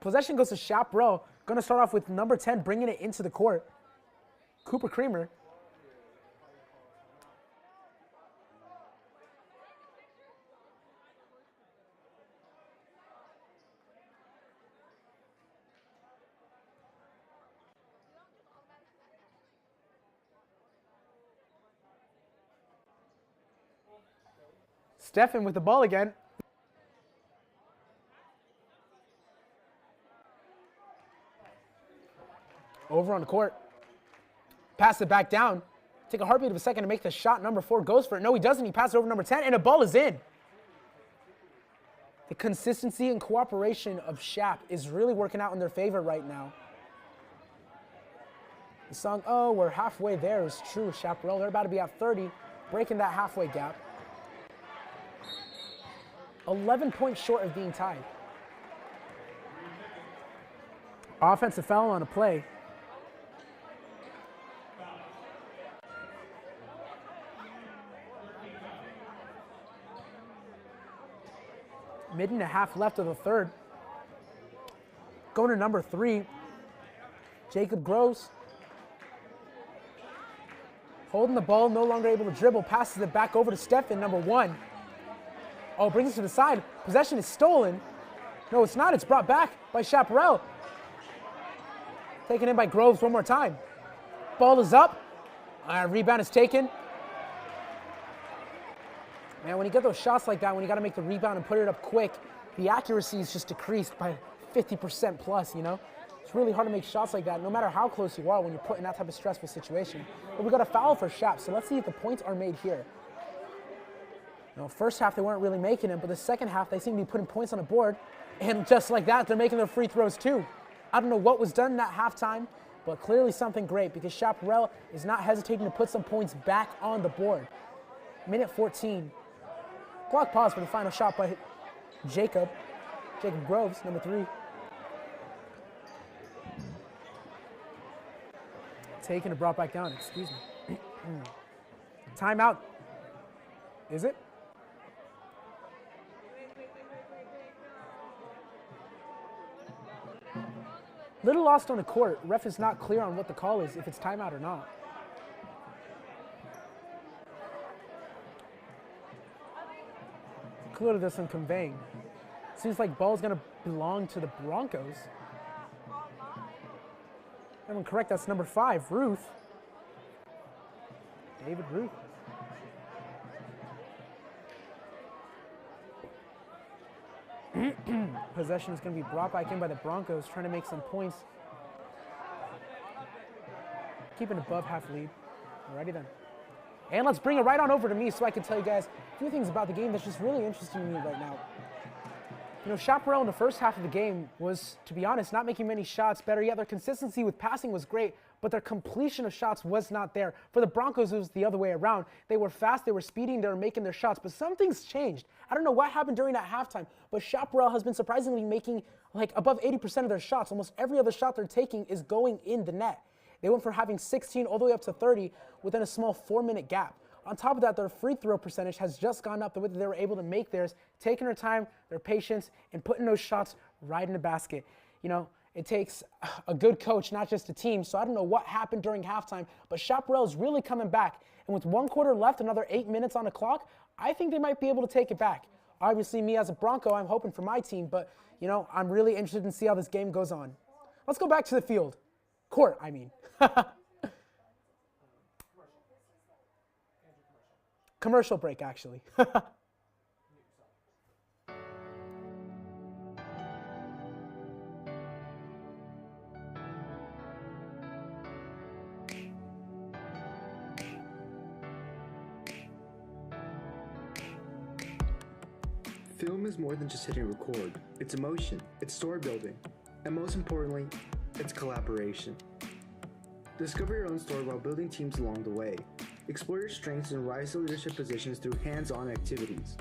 Possession goes to Chaparral. Going to start off with number 10, bringing it into the court. Cooper Creamer. Stefan with the ball again. Over on the court. Pass it back down. Take a heartbeat of a second to make the shot. Number 4 goes for it. No, he doesn't. He passes over number 10, and the ball is in. The consistency and cooperation of Shap is really working out in their favor right now. The song, "Oh, we're halfway there," is true. Chaparral, they're about to be at 30, breaking that halfway gap. 11 points short of being tied. Offensive foul on a play. Minute and a half left of the third. Going to number 3, Jacob Groves. Holding the ball, no longer able to dribble, passes it back over to Stefan, number 1. Oh, brings it to the side. Possession is stolen. No, it's not. It's brought back by Chaparral. Taken in by Groves one more time. Ball is up. Rebound is taken. Man, when you get those shots like that, when you got to make the rebound and put it up quick, the accuracy is just decreased by 50% plus, It's really hard to make shots like that, no matter how close you are when you're put in that type of stressful situation. But we got a foul for Shap, so let's see if the points are made here. First half, they weren't really making it, but the second half, they seem to be putting points on the board. And just like that, they're making their free throws too. I don't know what was done in that halftime, but clearly something great because Chaparral is not hesitating to put some points back on the board. Minute 14. Clock pause for the final shot by Jacob Groves, number 3. Taken and brought back down, excuse me. Timeout. Is it? Little lost on the court. Ref is not clear on what the call is, if it's timeout or not. Clearly there's some conveying. Seems like ball's gonna belong to the Broncos. If I'm correct, that's number 5, Ruth. David Ruth. Possession is going to be brought back in by the Broncos, trying to make some points. Keeping above half lead. Alrighty then. And let's bring it right on over to me so I can tell you guys a few things about the game that's just really interesting to me right now. You know, Chaparral in the first half of the game was, to be honest, not making many shots. Better yet, their consistency with passing was great, but their completion of shots was not there. For the Broncos, it was the other way around. They were fast, they were speeding, they were making their shots, but something's changed. I don't know what happened during that halftime, but Chaparral has been surprisingly making like above 80% of their shots. Almost every other shot they're taking is going in the net. They went from having 16 all the way up to 30 within a small 4-minute gap. On top of that, their free throw percentage has just gone up the way that they were able to make theirs, taking their time, their patience, and putting those shots right in the basket. You know, it takes a good coach, not just a team, so I don't know what happened during halftime, but Chaparral is really coming back. And with 1 quarter left, another 8 minutes on the clock, I think they might be able to take it back. Obviously, me as a Bronco, I'm hoping for my team, but, you know, I'm really interested in see how this game goes on. Let's go back to the field. Court, I mean. Commercial break, actually. Film is more than just hitting record. It's emotion, it's story building, and most importantly, it's collaboration. Discover your own story while building teams along the way. Explore your strengths and rise to leadership positions through hands-on activities.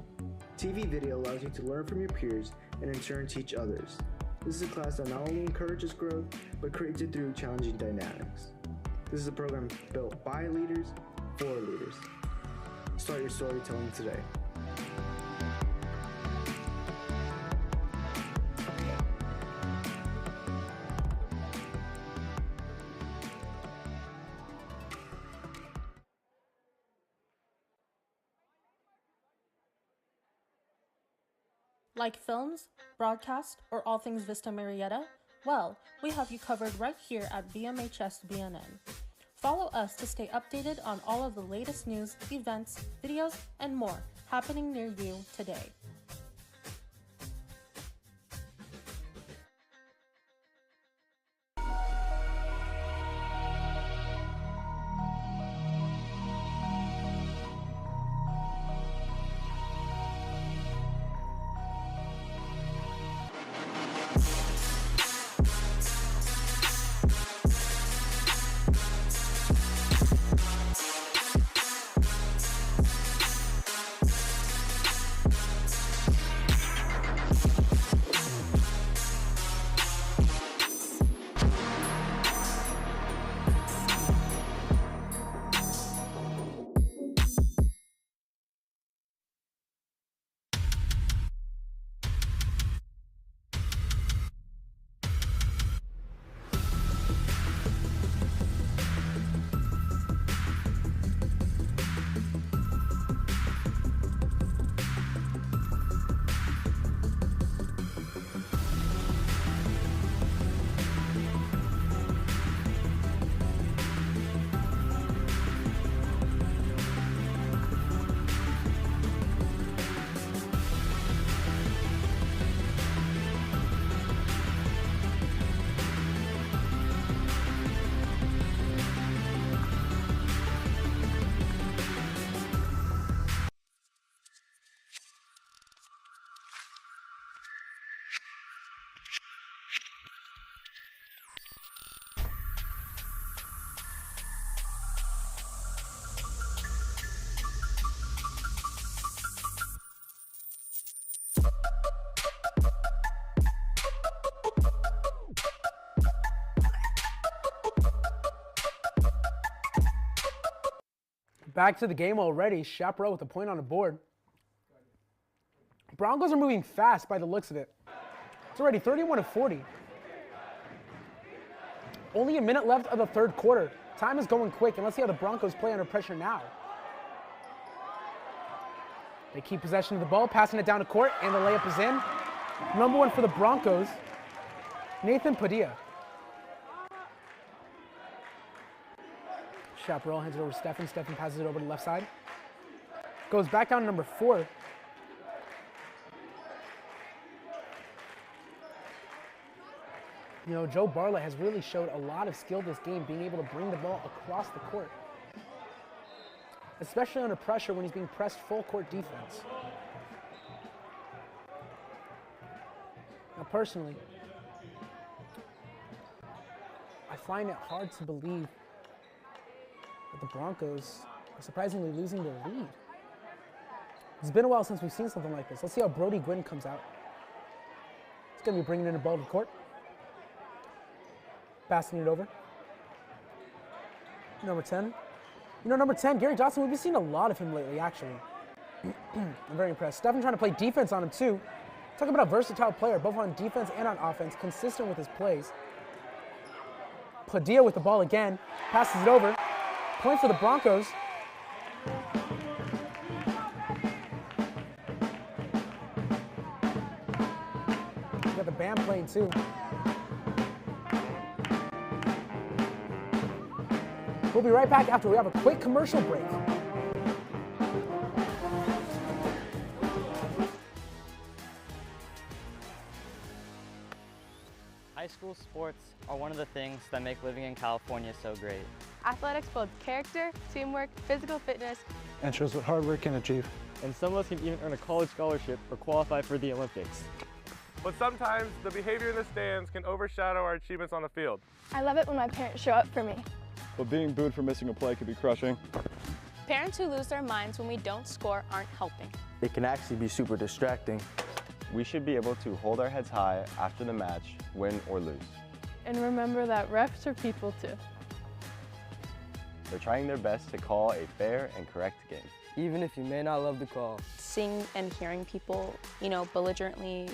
TV video allows you to learn from your peers and in turn teach others. This is a class that not only encourages growth, but creates it through challenging dynamics. This is a program built by leaders, for leaders. Start your storytelling today. Like films, broadcast, or all things Vista Murrieta? Well, we have you covered right here at VMHS BNN. Follow us to stay updated on all of the latest news, events, videos, and more happening near you today. Back to the game already. Chaparral with a point on the board. Broncos are moving fast by the looks of it. It's already 31-40. Only a minute left of the third quarter. Time is going quick, and let's see how the Broncos play under pressure now. They keep possession of the ball, passing it down to court, and the layup is in. Number one for the Broncos, Nathan Padilla. Chaparral hands it over to Stephen. Stephen passes it over to the left side. Goes back down to number 4. You know, Joe Bartlett has really showed a lot of skill this game, being able to bring the ball across the court, especially under pressure when he's being pressed full court defense. personally, I find it hard to believe that the Broncos are surprisingly losing their lead. It's been a while since we've seen something like this. Let's see how Brody Gwynn comes out. He's going to be bringing in the ball to court. Passing it over. Number 10. You know, number 10, Gary Johnson, we've been seeing a lot of him lately, actually. I'm very impressed. Stephen trying to play defense on him, too. Talking about a versatile player, both on defense and on offense, consistent with his plays. Padilla with the ball again, passes it over. Point for the Broncos. We got the band playing, too. We'll be right back after we have a quick commercial break. High school sports are one of the things that make living in California so great. Athletics builds character, teamwork, physical fitness, and shows what hard work can achieve. And some of us can even earn a college scholarship or qualify for the Olympics. But sometimes the behavior in the stands can overshadow our achievements on the field. I love it when my parents show up for me. But being booed for missing a play can be crushing. Parents who lose their minds when we don't score aren't helping. It can actually be super distracting. We should be able to hold our heads high after the match, win or lose. And remember that refs are people too. They're trying their best to call a fair and correct game. Even if you may not love the call. Seeing and hearing people, belligerently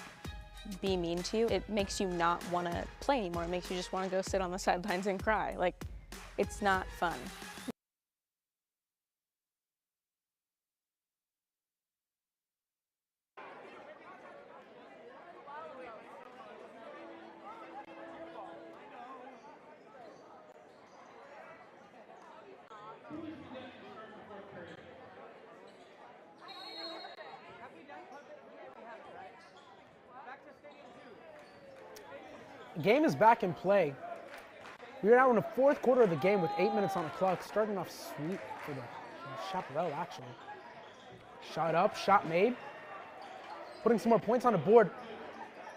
be mean to you, it makes you not want to play anymore. It makes you just want to go sit on the sidelines and cry. Like, it's not fun. The game is back in play. We are now in the fourth quarter of the game with 8 minutes on the clock, starting off sweet for the Chaparral, actually. Shot up, shot made. Putting some more points on the board.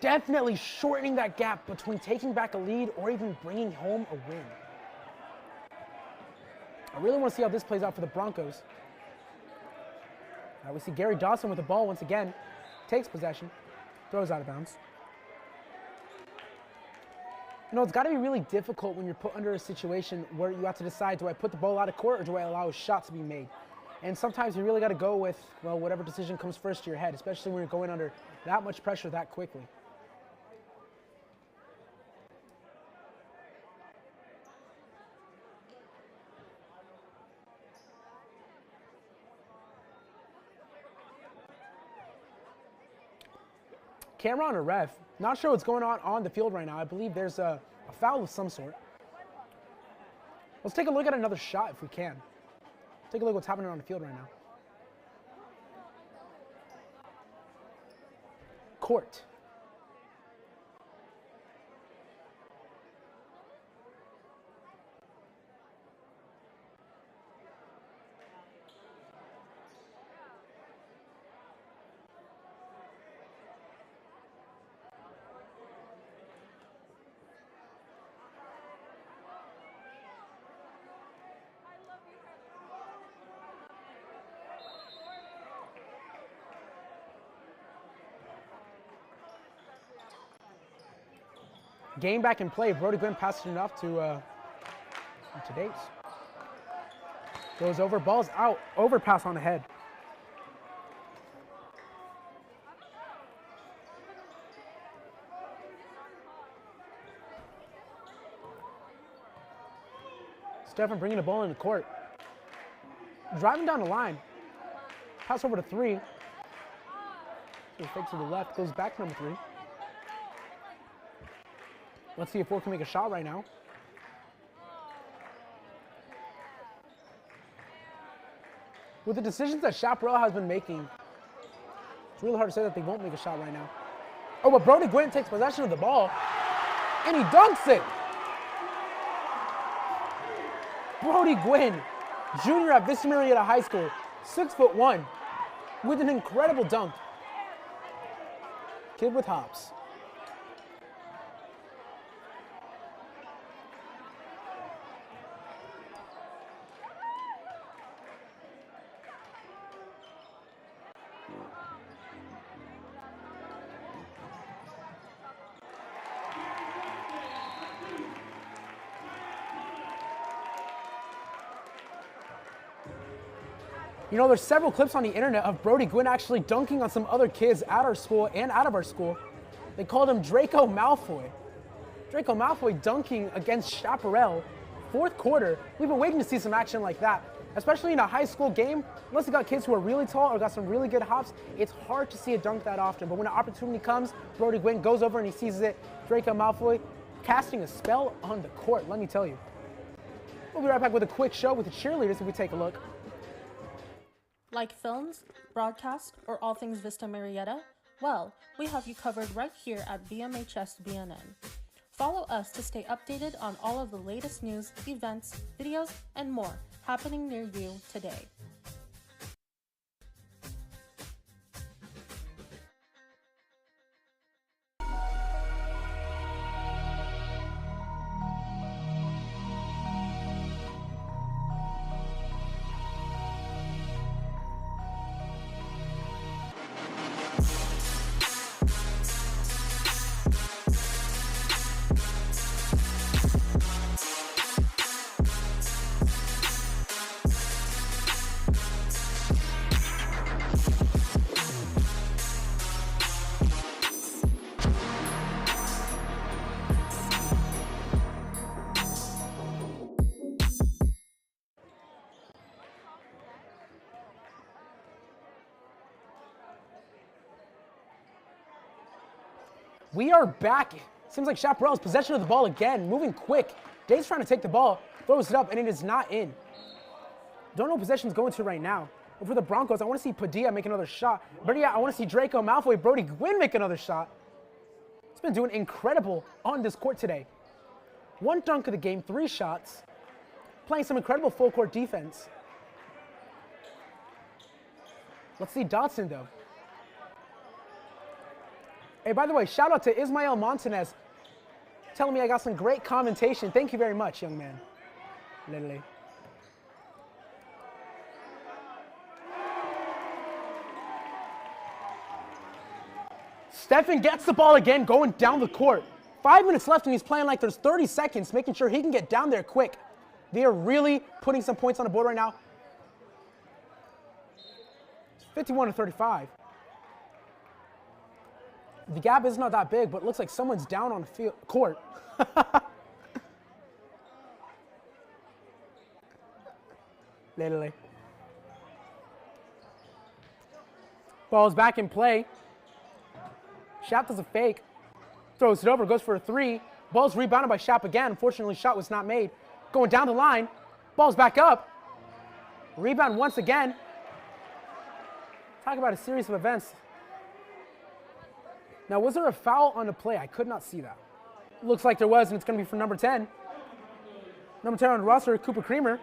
Definitely shortening that gap between taking back a lead or even bringing home a win. I really want to see how this plays out for the Broncos. We see Gary Dawson with the ball once again. Takes possession, throws out of bounds. It's got to be really difficult when you're put under a situation where you have to decide, do I put the ball out of court or do I allow a shot to be made? And sometimes you really got to go with, whatever decision comes first to your head, especially when you're going under that much pressure that quickly. Camera on a ref. Not sure what's going on the field right now. I believe there's a foul of some sort. Let's take a look at another shot if we can. Take a look at what's happening on the field right now. Court. Game back in play. Brody Gwynn passed it enough to Dates. Goes over, ball's out. Overpass on the head. Stephen bringing the ball in the court. Driving down the line. Pass over to 3. So he fakes to the left, goes back to number 3. Let's see if 4 can make a shot right now. With the decisions that Chaparral has been making, it's really hard to say that they won't make a shot right now. Oh, but Brody Gwynn takes possession of the ball, and he dunks it. Brody Gwynn, junior at Vista Murrieta High School, 6'1", with an incredible dunk. Kid with hops. You know, there's several clips on the internet of Brody Gwynn actually dunking on some other kids at our school and out of our school. They called him Draco Malfoy. Draco Malfoy dunking against Chaparral. Fourth quarter, we've been waiting to see some action like that, especially in a high school game. Unless you got kids who are really tall or got some really good hops, it's hard to see a dunk that often. But when an opportunity comes, Brody Gwynn goes over and he seizes it. Draco Malfoy casting a spell on the court, let me tell you. We'll be right back with a quick show with the cheerleaders if we take a look. Like films, broadcast, or all things Vista Murrieta? Well, we have you covered right here at VMHS BNN. Follow us to stay updated on all of the latest news, events, videos, and more happening near you today. We are back. Seems like Chaparral's possession of the ball again, moving quick. Day's trying to take the ball, throws it up, and it is not in. Don't know what possession's going to right now. But for the Broncos, I want to see Padilla make another shot. But yeah, I want to see Draco Malfoy, Brody Gwynn make another shot. He's been doing incredible on this court today. 1 dunk of the game, 3 shots. Playing some incredible full court defense. Let's see Dotson though. Hey, by the way, shout out to Ismael Montanez telling me I got some great commentation. Thank you very much, young man. Literally. Stephen gets the ball again, going down the court. 5 minutes left, and he's playing like there's 30 seconds, making sure he can get down there quick. They are really putting some points on the board right now. It's 51-35. The gap is not that big, but it looks like someone's down on the court. Literally. Ball's back in play. Shap does a fake. Throws it over, goes for a 3. Ball's rebounded by Shap again. Unfortunately, shot was not made. Going down the line. Ball's back up. Rebound once again. Talk about a series of events. Now, was there a foul on the play? I could not see that. Looks like there was, and it's going to be for number 10. Number 10 on the roster, Cooper Creamer.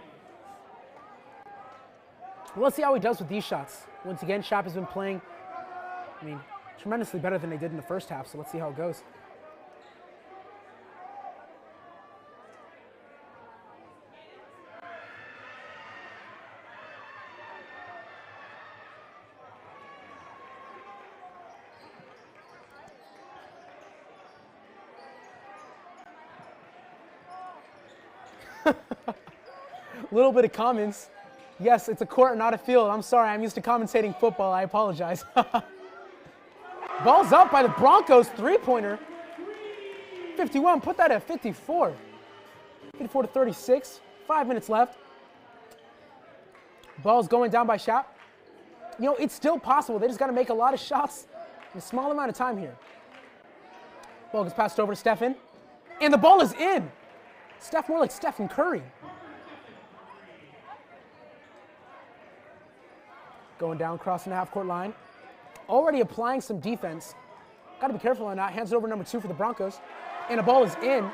Well, let's see how he does with these shots. Once again, Shap has been playing, tremendously better than they did in the first half, so let's see how it goes. Little bit of comments. Yes, it's a court, not a field. I'm sorry, I'm used to commentating football. I apologize. Ball's up by the Broncos, 3-pointer. 51, put that at 54. 54-36, 5 minutes left. Ball's going down by Shap. You know, it's still possible. They just got to make a lot of shots in a small amount of time here. Ball gets passed over to Stephen. And the ball is in. Steph, more like Stephen Curry. Going down, crossing the half-court line. Already applying some defense. Got to be careful on that. Hands it over number 2 for the Broncos. And the ball is in.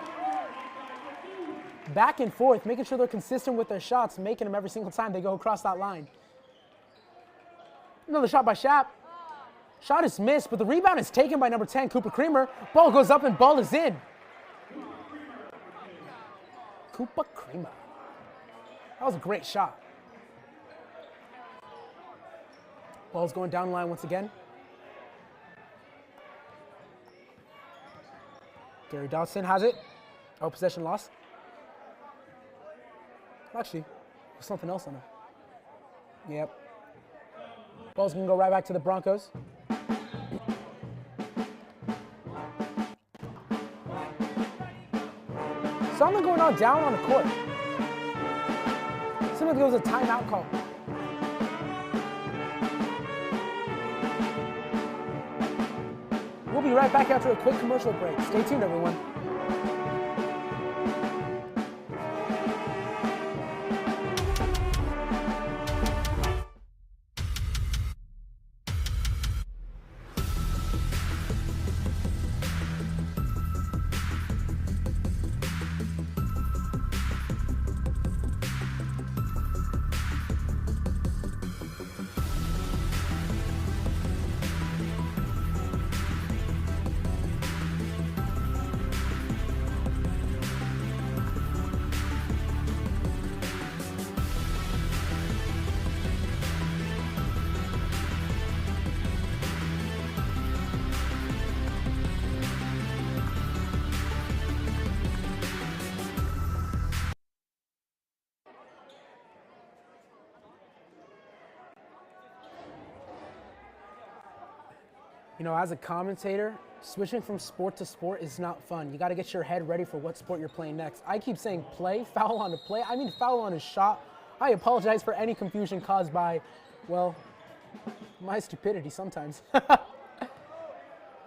Back and forth, making sure they're consistent with their shots, making them every single time they go across that line. Another shot by Shap. Shot is missed, but the rebound is taken by number 10, Cooper Creamer. Ball goes up and ball is in. Cooper Creamer. That was a great shot. Ball's going down the line once again. Gary Dodson has it. Oh, possession lost. Actually, there's something else on it. Yep. Ball's going to go right back to the Broncos. Something going on down on the court. Seems like there was a timeout call. We'll be right back after a quick commercial break. Stay tuned, everyone. You know, as a commentator, switching from sport to sport is not fun. You got to get your head ready for what sport you're playing next. I keep saying play, foul on a play. I mean foul on a shot. I apologize for any confusion caused by, well, my stupidity sometimes.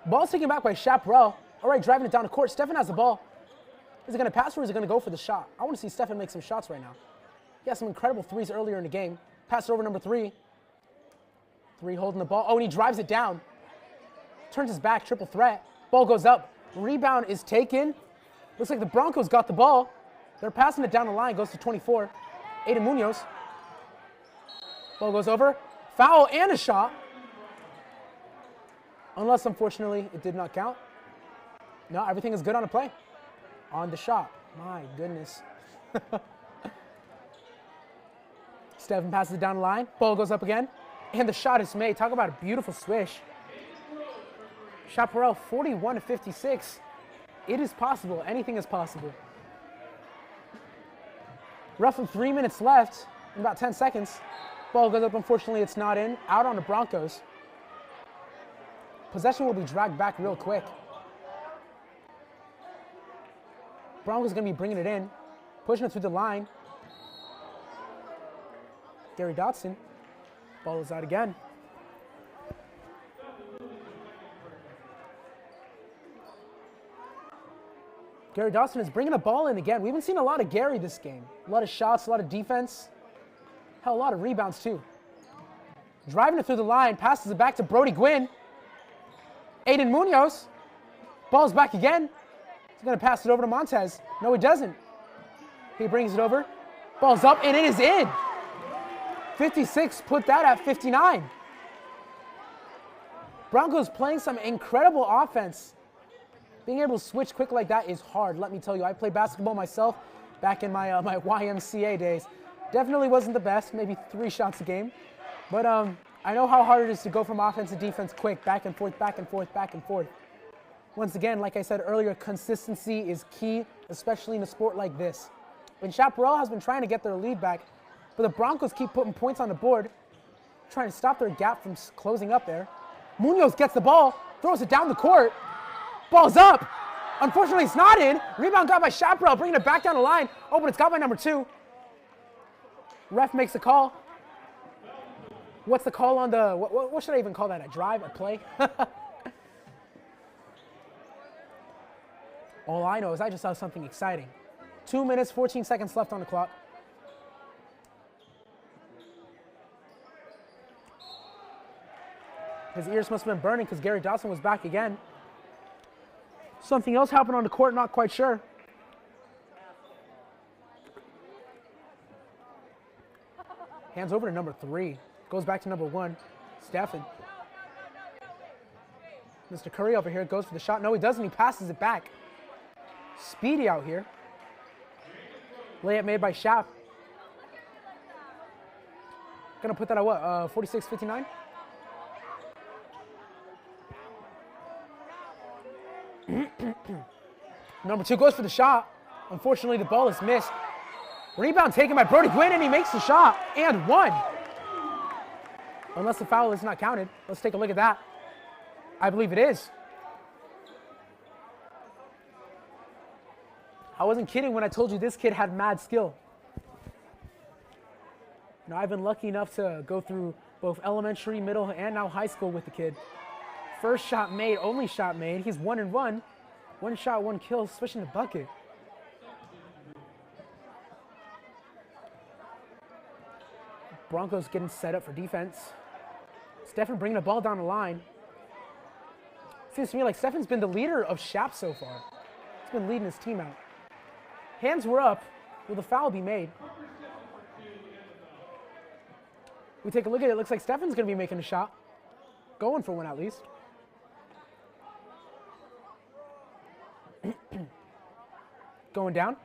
Ball's taken back by Chaparral. All right, driving it down the court. Stefan has the ball. Is it going to pass or is it going to go for the shot? I want to see Stefan make some shots right now. He had some incredible threes earlier in the game. Pass it over number 3. 3 holding the ball. Oh, and he drives it down. Turns his back, triple threat. Ball goes up. Rebound is taken. Looks like the Broncos got the ball. They're passing it down the line. Goes to 24. Aiden Munoz. Ball goes over. Foul and a shot. Unless, unfortunately, it did not count. No, everything is good on the play. On the shot. My goodness. Stephen passes it down the line. Ball goes up again. And the shot is made. Talk about a beautiful swish. Chaparral 41-56. It is possible. Anything is possible. Roughly 3 minutes left in about 10 seconds. Ball goes up. Unfortunately, it's not in. Out on the Broncos. Possession will be dragged back real quick. Broncos going to be bringing it in. Pushing it through the line. Gary Dotson. Ball is out again. Gary Dawson is bringing the ball in again. We haven't seen a lot of Gary this game. A lot of shots, a lot of defense. Hell, a lot of rebounds too. Driving it through the line, passes it back to Brody Gwynn. Aiden Munoz. Ball's back again. He's going to pass it over to Montez. No, he doesn't. He brings it over. Ball's up, and it is in. 56 put that at 59. Broncos playing some incredible offense. Being able to switch quick like that is hard, let me tell you. I played basketball myself back in my my YMCA days. Definitely wasn't the best, maybe 3 shots a game. But I know how hard it is to go from offense to defense quick, back and forth, back and forth, back and forth. Once again, like I said earlier, consistency is key, especially in a sport like this. And Chaparral has been trying to get their lead back, but the Broncos keep putting points on the board, trying to stop their gap from closing up there. Munoz gets the ball, throws it down the court. Ball's up. Unfortunately, it's not in. Rebound got by Chaparral, bringing it back down the line. Oh, but it's got by number 2. Ref makes a call. What's the call on the, what should I even call that? A drive, a play? All I know is I just saw something exciting. 2 minutes, 14 seconds left on the clock. His ears must have been burning because Gary Dawson was back again. Something else happened on the court, not quite sure. Hands over to number 3. Goes back to number 1, Stefan. Mr. Curry over here goes for the shot. No, he doesn't. He passes it back. Speedy out here. Layup made by Shap. Gonna put that at what? 46-59? Number 2 goes for the shot. Unfortunately, the ball is missed. Rebound taken by Brody Gwynn, and he makes the shot. And 1. Unless the foul is not counted. Let's take a look at that. I believe it is. I wasn't kidding when I told you this kid had mad skill. Now, I've been lucky enough to go through both elementary, middle, and now high school with the kid. First shot made, only shot made. He's 1-1. One shot, one kill, switching the bucket. Broncos getting set up for defense. Stefan bringing the ball down the line. Seems to me like Stefan's been the leader of Shap so far. He's been leading his team out. Hands were up. Will the foul be made? We take a look at it. It looks like Stefan's going to be making a shot. Going for one at least. Going down.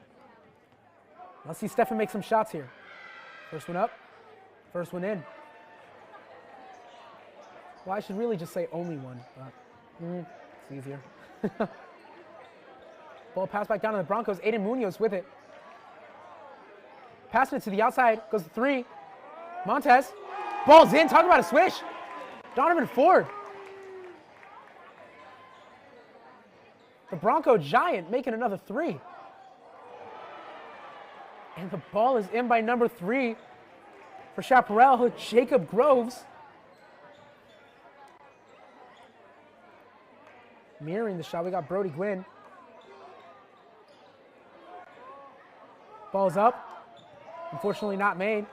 Let's see Stefan make some shots here. First one up. First one in. Well, I should really just say only one, but it's easier. Ball passed back down to the Broncos. Aiden Munoz with it. Passing it to the outside. Goes to three. Montez. Ball's in. Talk about a swish. Donovan Ford. The Bronco Giant making another three. And the ball is in by number 3 for Chaparral, Jacob Groves. Mirroring the shot, we got Brody Gwynn. Ball's up. Unfortunately not made.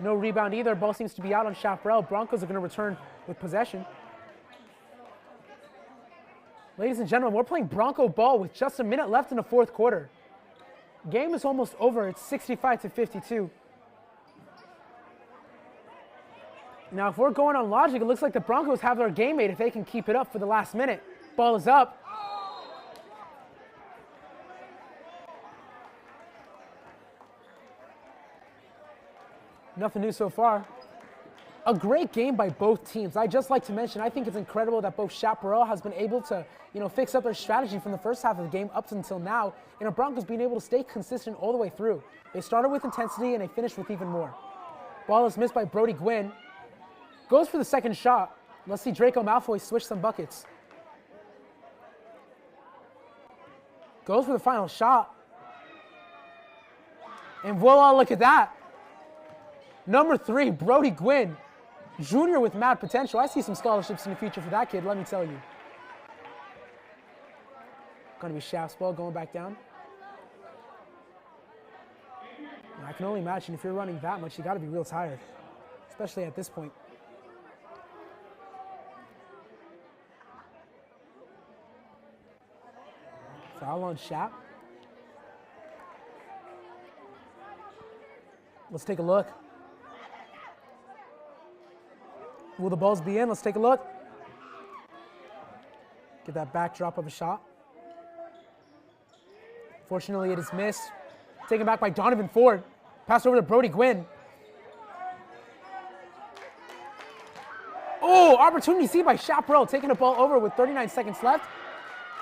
No rebound either. Ball seems to be out on Chaparral. Broncos are going to return with possession. Ladies and gentlemen, we're playing Bronco ball with just a minute left in the fourth quarter. Game is almost over. It's 65-52. Now, if we're going on logic, it looks like the Broncos have their game made if they can keep it up for the last minute. Ball is up. Nothing new so far. A great game by both teams. I just like to mention, I think it's incredible that both Chaparral has been able to, fix up their strategy from the first half of the game up until now, and the Broncos being able to stay consistent all the way through. They started with intensity and they finished with even more. Ball is missed by Brody Gwynn. Goes for the second shot. Let's see Draco Malfoy switch some buckets. Goes for the final shot. And voila, look at that. Number 3, Brody Gwynn, junior with mad potential. I see some scholarships in the future for that kid, let me tell you. Gonna be Shaft's ball going back down. I can only imagine if you're running that much, you gotta be real tired, especially at this point. Foul on Shaft. Let's take a look. Will the balls be in? Let's take a look. Get that backdrop of a shot. Fortunately, it is missed. Taken back by Donovan Ford. Passed over to Brody Gwynn. Oh, opportunity see by Chaparral, taking the ball over with 39 seconds left,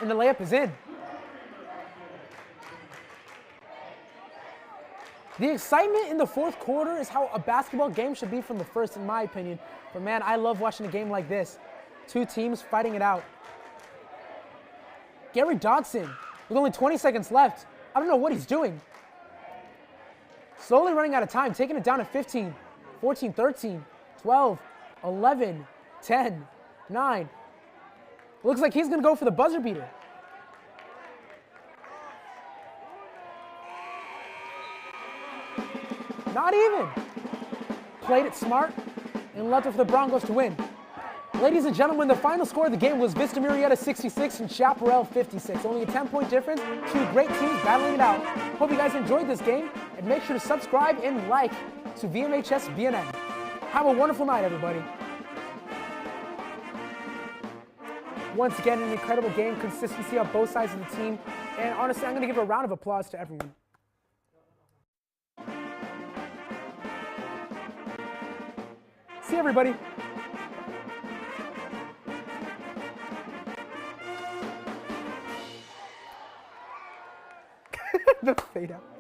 and the layup is in. The excitement in the fourth quarter is how a basketball game should be from the first, in my opinion. But man, I love watching a game like this. Two teams fighting it out. Gary Dodson, with only 20 seconds left. I don't know what he's doing. Slowly running out of time, taking it down to 15, 14, 13, 12, 11, 10, 9. Looks like he's gonna go for the buzzer beater. Not even. Played it smart and left it for the Broncos to win. Ladies and gentlemen, the final score of the game was Vista Murrieta 66 and Chaparral 56. Only a 10-point difference. Two great teams battling it out. Hope you guys enjoyed this game, and make sure to subscribe and like to VMHS BNN. Have a wonderful night, everybody. Once again, an incredible game, consistency on both sides of the team, and honestly, I'm going to give a round of applause to everyone. See you, everybody. The fade out.